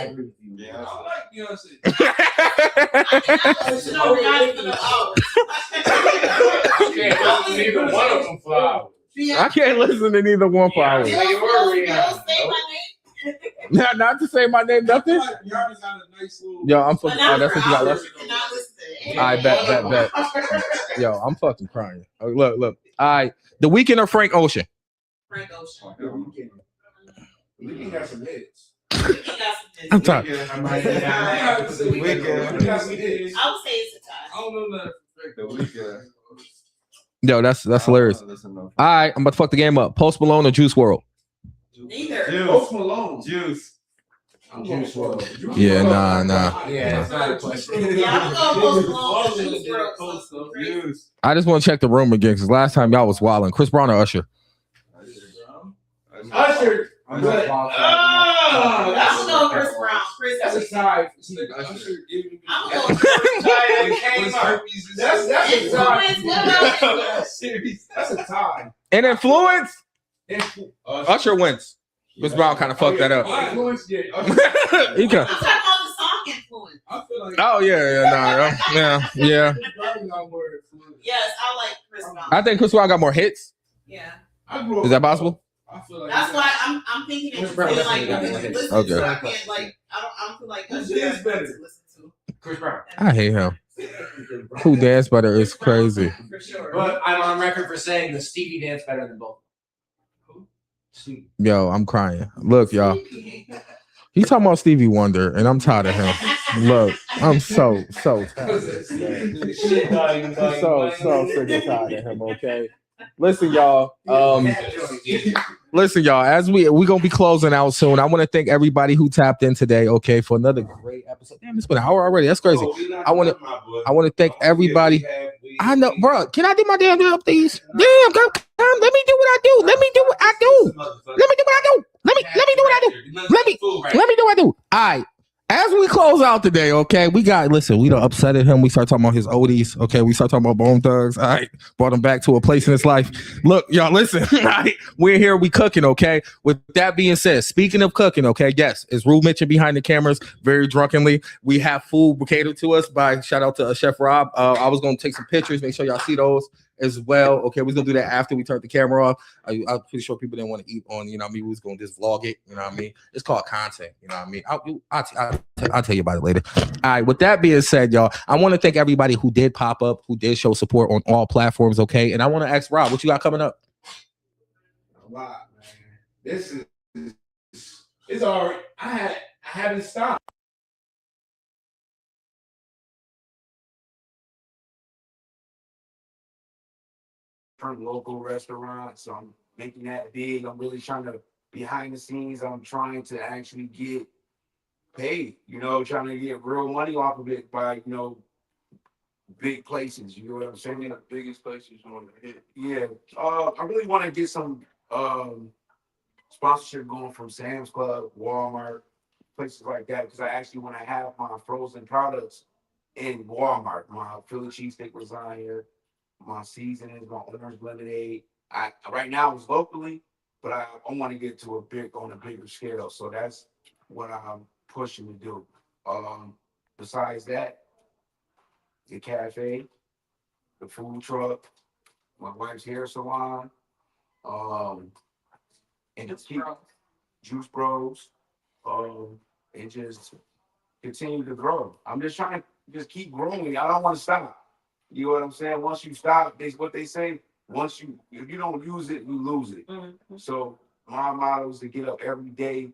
agree with you. I like Beyonce. Neither one of them flowers. I can't listen to neither one for hours. Not to say my name, nothing. Yo, I'm fucking. Oh, that's what you got left. I bet. Yo, I'm fucking crying. Oh, look. All right, The Weeknd or Frank Ocean? Frank Ocean. We can have some hits. I'm tired. I would say it's a tie. I don't know nothing. Yo, that's hilarious. All right, I'm about to fuck the game up. Post Malone or Juice WRLD? Neither. Post Malone. Juice. I'm Juice WRLD. Yeah, nah. Yeah, it's not a question. Yeah, I'm gonna Post Malone. Juice WRLD. I just want to check the room again because last time y'all was wilding. Chris Brown or Usher? Usher. I'm gonna go Chris Brown. That's a tie. I'm gonna go That's a tie. That's a tie. And influence? Usher wins. Chris Brown kind of fucked that up. Influence, yeah. He can. I'm talking about the song influence. Oh yeah. Yes, I like Chris Brown. I think Chris Brown got more hits. Yeah. Is that possible? That's why I'm thinking it should be like listen Okay. to it and like I don't feel like Usher is better to listen to. Chris Brown. I hate him. Who Dance Better is crazy. For sure. But I'm on record for saying the Stevie dance better than both. Yo, I'm crying. Look, y'all. He's talking about Stevie Wonder, and I'm tired of him. Look, I'm so tired. So freaking tired of him, okay? Listen, y'all. As we gonna be closing out soon. I want to thank everybody who tapped in today, okay, for another great episode. Damn, it's been an hour already. That's crazy. I want to thank everybody. I know, bro. Can I do my damn job, please? Damn, come, let me do what I do. Let me do what I do. Let me do what I do. Let me do what I do. Let me do what I do. All right. As we close out today, okay, we done upsetted him. We start talking about his oldies, okay? We start talking about Bone Thugs, all right? Brought him back to a place in his life. Look, y'all, listen, all right? We're here, we cooking, okay? With that being said, speaking of cooking, okay, yes, it's Rue Mitchell behind the cameras, very drunkenly. We have food catered to us by, shout out to Chef Rob. I was going to take some pictures, make sure y'all see those as well. Okay, we're going to do that after we turn the camera off. I'm pretty sure people didn't want to eat on, you know what I mean? We was going to just vlog it, you know what I mean? It's called content, you know what I mean? I'll tell you about it later. All right, with that being said, y'all, I want to thank everybody who did pop up, who did show support on all platforms, okay? And I want to ask Rob, what you got coming up? A lot, man. This is it's already. I haven't stopped. From local restaurants, so I'm making that big. I'm really trying to behind the scenes. I'm trying to actually get paid. You know, trying to get real money off of it by big places. You know what I'm saying? The biggest places you want to hit. Yeah. I really want to get some sponsorship going from Sam's Club, Walmart, places like that, because I actually want to have my frozen products in Walmart. My Philly cheesesteak lasagna, my seasonings, my orange lemonade. Right now it's locally, but I want to get to on a bigger scale. So that's what I'm pushing to do. Besides that, the cafe, the food truck, my wife's hair salon, and Juice Bros, and just continue to grow. I'm just trying to just keep growing. I don't want to stop. You know what I'm saying? Once you stop, what they say, if you don't use it, you lose it. Mm-hmm. So my motto is to get up every day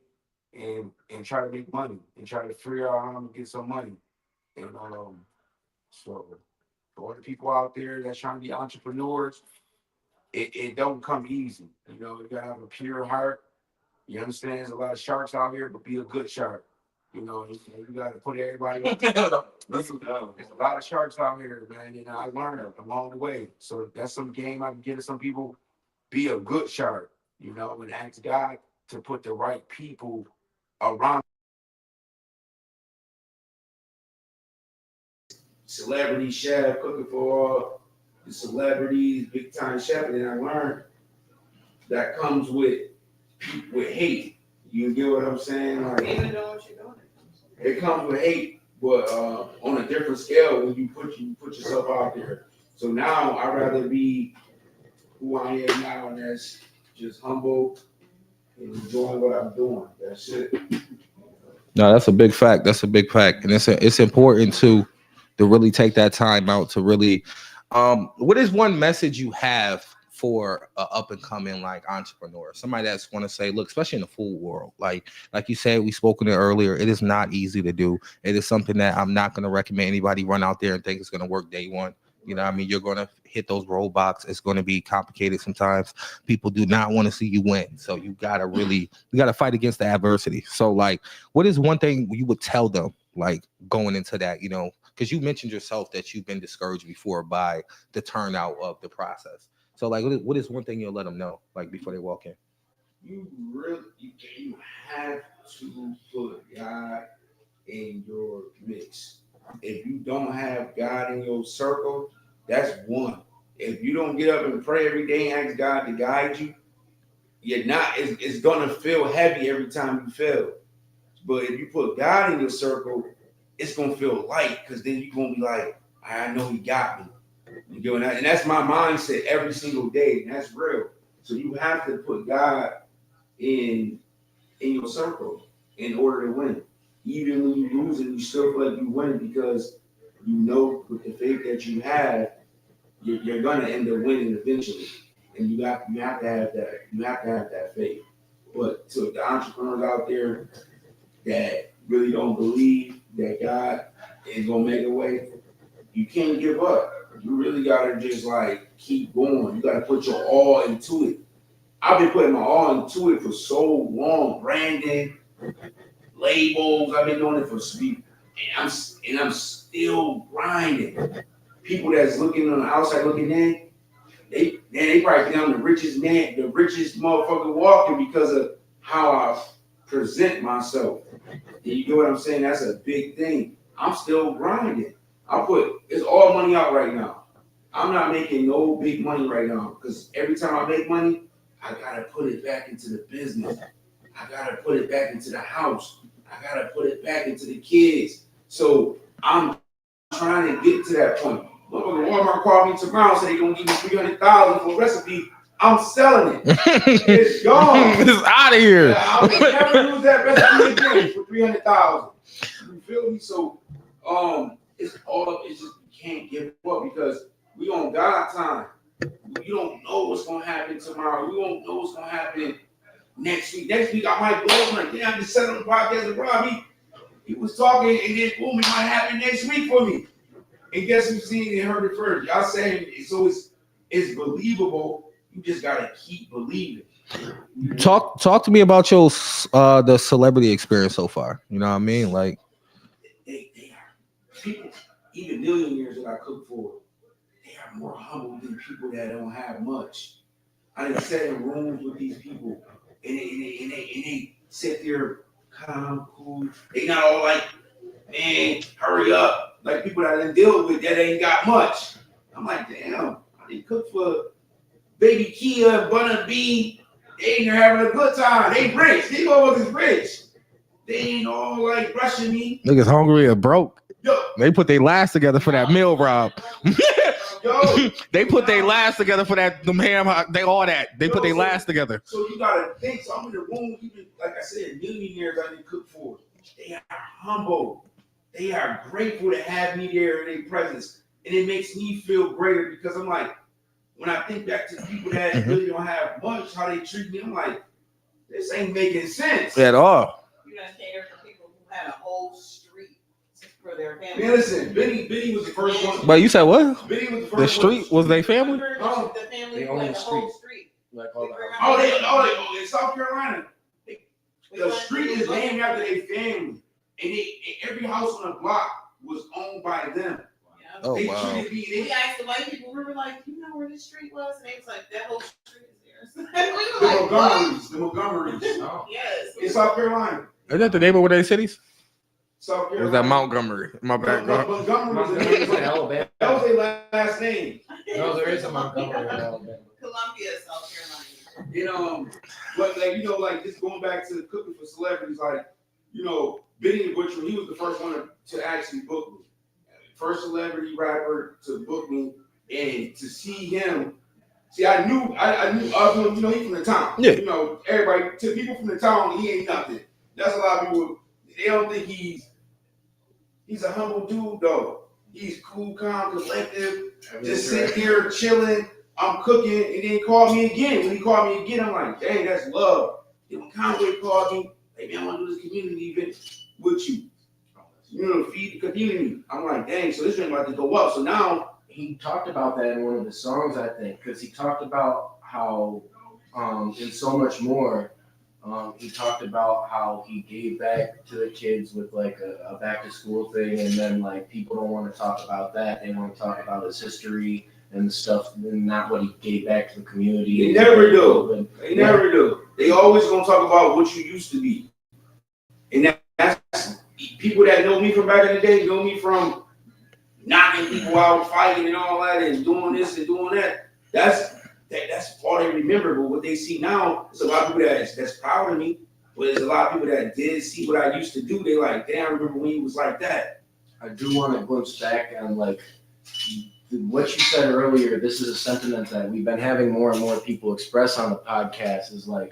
and try to make money and try to figure out how to get some money. And so for all the people out there that's trying to be entrepreneurs, it don't come easy. You know, you gotta have a pure heart. You understand? There's a lot of sharks out here, but be a good shark. You know, you gotta put everybody on. Listen, there's a lot of sharks out here, man. You know, I learned along the way. So that's some game I can give to some people. Be a good shark, you know, and ask God to put the right people around. Celebrity chef cooking for all the celebrities, big time chef, and then I learned that comes with hate. You get what I'm saying? Like, Even though what you're doing. it comes with hate, but on a different scale when you put yourself out there. So now I'd rather be who I am now, and that's just humble and enjoying what I'm doing. That's it. No, that's a big fact. That's a big fact, and it's important to really take that time out to really. What is one message you have for an up and coming like entrepreneur? Somebody that's want to say, look, especially in the food world, like you said, we spoke on it earlier. It is not easy to do. It is something that I'm not going to recommend anybody run out there and think it's going to work day one. You know what I mean? You're going to hit those roadblocks. It's going to be complicated sometimes. People do not want to see you win. So you got to fight against the adversity. So like, what is one thing you would tell them, like going into that, you know, because you mentioned yourself that you've been discouraged before by the turnout of the process. So like, what is one thing you'll let them know, like before they walk in? You have to put God in your mix. If you don't have God in your circle, that's one. If you don't get up and pray every day and ask God to guide you, it's gonna feel heavy every time you fail. But if you put God in your circle, it's gonna feel light because then you're gonna be like, I know He got me. You know, and that's my mindset every single day, and that's real. So you have to put God in your circle in order to win. Even when you lose it, you still feel like you win because you know with the faith that you have, you're gonna end up winning eventually. And you have to have that. You have to have that faith. But to the entrepreneurs out there that really don't believe that God is gonna make a way, you can't give up. You really gotta just like keep going. You gotta put your all into it. I've been putting my all into it for so long. Branding, labels. I've been doing it for speed, and I'm still grinding. People that's looking on the outside looking in, they probably think I'm the richest man, the richest motherfucker walking because of how I present myself. And you get what I'm saying? That's a big thing. I'm still grinding. It's all money out right now. I'm not making no big money right now because every time I make money, I gotta put it back into the business. I gotta put it back into the house. I gotta put it back into the kids. So I'm trying to get to that point. Motherfucker, Walmart called me tomorrow and said they're gonna give me $300,000 for a recipe. I'm selling it. It's gone. It's out of here. Yeah, I will never use that recipe again for $300,000. You feel me? So it's just you can't give up because we on God time. You don't know what's gonna happen tomorrow. We don't know what's gonna happen next week. Next week I might go over and damn, just set on the podcast with Robbie. He was talking and then boom, it might happen next week for me. And guess who's seen it and heard it first? Y'all saying so it's believable. You just gotta keep believing. Talk to me about your the celebrity experience so far. You know what I mean? Like they are people, even millionaires that I cook for, they are more humble than people that don't have much. I done sat in rooms with these people and they sit there calm, cool. They not all like, man, hurry up. Like people that I didn't deal with that ain't got much. I'm like, damn, I didn't cook for Baby Kia and Bunna B. They ain't having a good time. They rich. These motherfuckers rich. They ain't all like rushing me. niggas hungry or broke. Yo. They put their lives together for that meal, Rob. Yo. They put their lives together for that, them ham, they all that. They put their lives together. So you gotta think. So I'm in the room, even like I said, millionaires I didn't cook for. They are humble. They are grateful to have me there in their presence. And it makes me feel greater because I'm like, when I think back to the people that really don't have much, how they treat me, I'm like, this ain't making sense. At all. You gotta cater for people who had a whole street to for their family. Man, listen, Benny was the first one. But you said what? Benny was the first The street was their family? The family They who own had the the whole street. street. Like all the Oh, in South Carolina. The street is named after their family. And every house on the block was owned by them. Yeah. Oh, They wow. We asked the white people, we were like, you know where this street was? And they was like, that whole street is theirs. We were like, what? The Montgomerys. Yes. In South Carolina. Is that the neighborhood of their cities? South Or Carolina. was that Montgomery? My bad. Montgomery was the Montgomery's in name. Alabama. That was their last name. No, there is a Montgomery in Alabama. Columbia, South Carolina. You know, but like like just going back to the cooking for celebrities, like Benny the Butcher, he was the first one to actually book me, first celebrity rapper to book me, and to see him. See, I knew of him. He's from the town. Yeah. Everybody to people from the town, he ain't nothing. That's a lot of people. They don't think he's a humble dude though. He's cool, calm, collective, just sitting here chilling. I'm cooking, and then he called me again. When he called me again, I'm like, dang, that's love. And when Conway called me, hey man, I want to do this community event with you. Feed the community. I'm like, dang, so this thing about to go up. So now He talked about that in one of the songs, I think, because he talked about how, in So Much More, he talked about how he gave back to the kids with like a back to school thing, and then like people don't want to talk about that. They want to talk about his history and the stuff, and not what he gave back to the community. They never do. They never do. They always gonna talk about what you used to be, and that's people that know me from back in the day know me from knocking people out, fighting and all that, and doing this and doing that. That's all they remember. But what they see now is a lot of people that's proud of me. But there's a lot of people that did see what I used to do. They like, damn, I remember when he was like that. I do want to glimpse back on like what you said earlier. This is a sentiment that we've been having more and more people express on the podcast. Is like,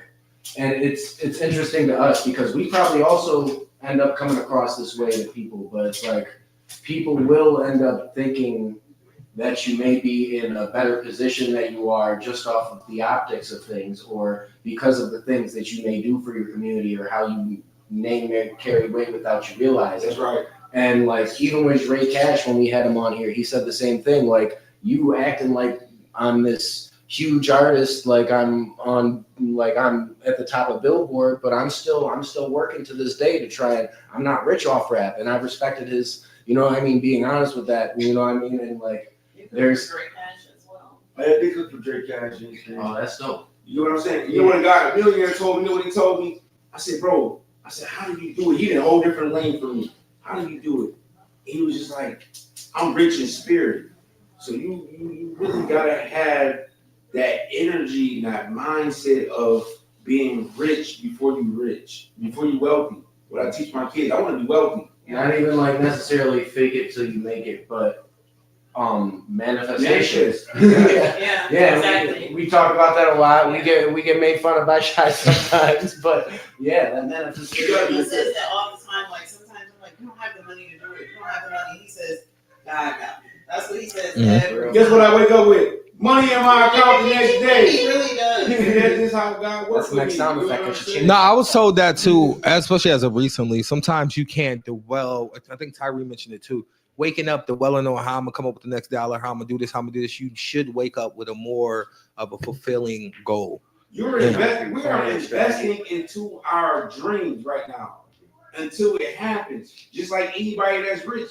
and it's interesting to us because we probably also end up coming across this way to people. But it's like people will end up thinking that you may be in a better position that you are just off of the optics of things, or because of the things that you may do for your community, or how you name and carry weight without you realizing. That's right. And like even with Ray Cash, when we had him on here, he said the same thing. Like you acting like I'm this huge artist, like I'm at the top of Billboard, but I'm still working to this day to try and I'm not rich off rap, and I've respected his, being honest with that, and like there's Drake Cash as well. I had big cook for Drake Cash. oh, that's dope. You know what I'm saying? You know when a guy, a millionaire told me, you know what he told me? I said, bro, how do you do it? He in a whole different lane from me. How do you do it? He was just like, I'm rich in spirit. So you really gotta have that energy, that mindset of being rich before you wealthy. What I teach my kids, I want to be wealthy. Not even like necessarily fake it till you make it, but manifestation. Yeah, Yeah, exactly. we talk about that a lot. We get made fun of by Shy sometimes, but yeah, that manifestation. He says that all the time. Like sometimes I'm like, you don't have the money to do it. You don't have the money. He says, God got me. That's what he says. Mhm. Guess what I wake up with? Money in my account the next day. He really does. This is how God works That's the with next me. sound You know effect what that I'm you saying? No, I was told that too, especially as of recently. Sometimes you can't dwell. I think Tyree mentioned it too. Waking up, dwelling on how I'm gonna come up with the next dollar, how I'm gonna do this, how I'm gonna do this. You should wake up with a more of a fulfilling goal. You're investing. We are investing into our dreams right now until it happens. Just like anybody that's rich.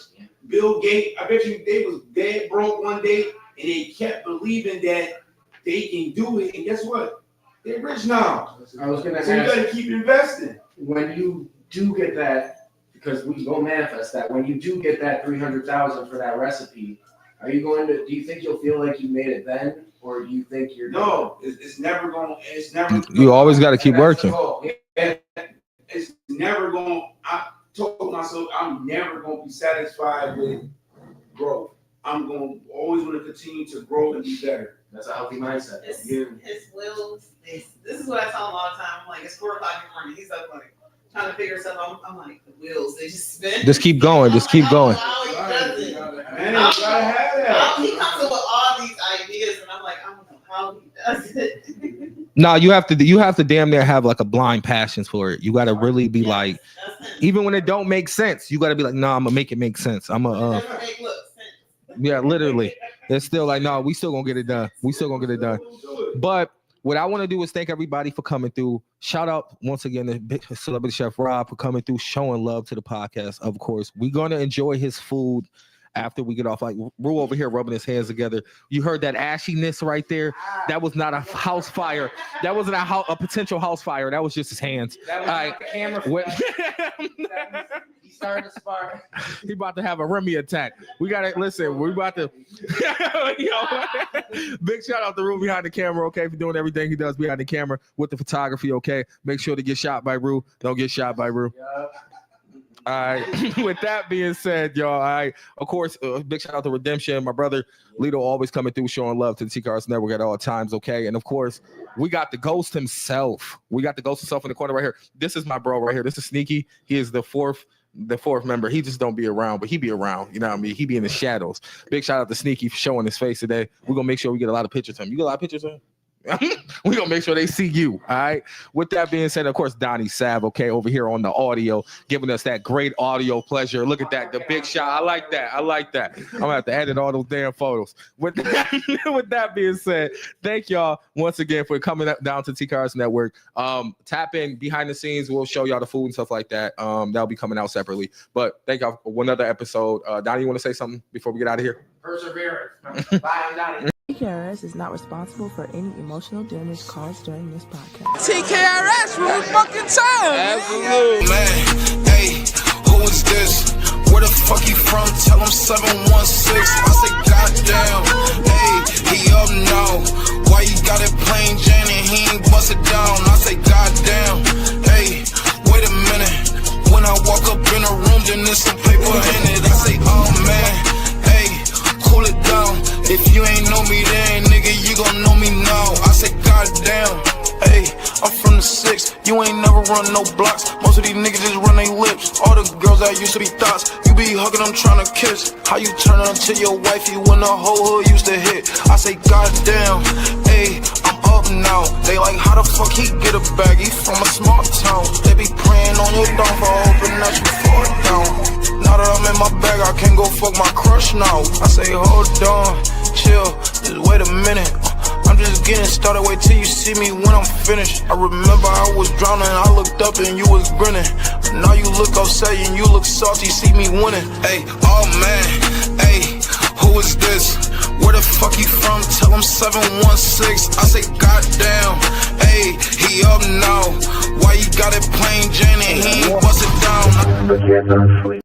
Bill Gates, I bet you they was dead broke one day and they kept believing that they can do it. And guess what? They're rich now. I was gonna So you ask, gotta keep investing. when you do get that, because we go manifest that, when you do get that 300,000 for that recipe, do you think you'll feel like you made it then, or do you think you're No, it's never gonna. You always got to keep working. It's never going. I told myself I'm never going to be satisfied with growth. I'm going to always want to continue to grow and be better. That's a healthy mindset. His wills. This is what I tell him all the time. I'm like, it's 4 o'clock in the morning. He's up like trying to figure stuff out. I'm like, the wheels, they just spin. Just keep going. Just keep going. How he does it. Man, you gotta have that. He comes up with all these ideas, and I'm like, I don't know how he does it. No, you have to damn near have like a blind passion for it. You got to really be like, Even when it don't make sense, you got to be like, nah, I'm gonna make it make sense. I'm a yeah, literally. It's still like, no, we still gonna get it done. We still gonna get it done. But what I want to do is thank everybody for coming through. Shout out once again to Big Celebrity Chef Rob for coming through, showing love to the podcast. Of course, we're gonna enjoy his food after we get off. Like Rue over here rubbing his hands together. You heard that ashiness right there? That was not a house fire. That wasn't a potential house fire. That was just his hands. That was like a camera. He started to spark. He about to have a Remy attack. We gotta listen. We about to. Big shout out to Rue behind the camera. Okay, for doing everything he does behind the camera with the photography. Okay, make sure to get shot by Rue. Don't get shot by Rue. Yep. All right. With that being said, y'all, of course, big shout out to Redemption. My brother Lito always coming through, showing love to the Tkrs Network at all times. Okay, and of course, we got the ghost himself. We got the ghost himself in the corner right here. This is my bro right here. This is Sneaky. He is the fourth member. He just don't be around, but he be around. You know what I mean? He be in the shadows. Big shout out to Sneaky for showing his face today. We're gonna make sure we get a lot of pictures of him. You get a lot of pictures of him? We're gonna make sure they see you. All right. With that being said, of course, Donnie Sav, okay, over here on the audio, giving us that great audio pleasure. Look at that, the big shot. I like that. I'm gonna have to edit all those damn photos. With that being said, thank y'all once again for coming down to Tkrs Network. Tap in behind the scenes. We'll show y'all the food and stuff like that. That'll be coming out separately. But thank y'all for one other episode. Donnie, you want to say something before we get out of here? Perseverance. Bye, Donnie. TKRS is not responsible for any emotional damage caused during this podcast. TKRS, real fucking time. Absolutely. Man, hey, who is this? Where the fuck he from? Tell him 716. I say, goddamn. Hey, he up now. Why you got it plain Jane and he ain't bust it down? I say, goddamn. Hey, wait a minute. When I walk up in a room, then there's some paper in it. I say, oh man. Hey, cool it down. If you ain't know me then, nigga, you gon' know me now. I say, goddamn, hey, I'm from the 6. You ain't never run no blocks. Most of these niggas just run their lips. All the girls that used to be thoughts, you be hugging them trying to kiss. How you turn on to your wifey when the whole hood used to hit? I say, goddamn, hey, I'm up now. They like, how the fuck he get a bag? He from a small town. They be praying on your downfall, hoping that you fall down. Now that I'm in my bag, I can't go fuck my crush now. I say, hold on, chill, just wait a minute. I'm just getting started, wait till you see me when I'm finished. I remember I was drowning, I looked up and you was grinning. But now you look upset and you look salty, see me winning. Hey, oh man, hey, who is this? Where the fuck he from? Tell him 716. I say, goddamn, hey, he up now. Why you got it plain Jane and he ain't bust it down?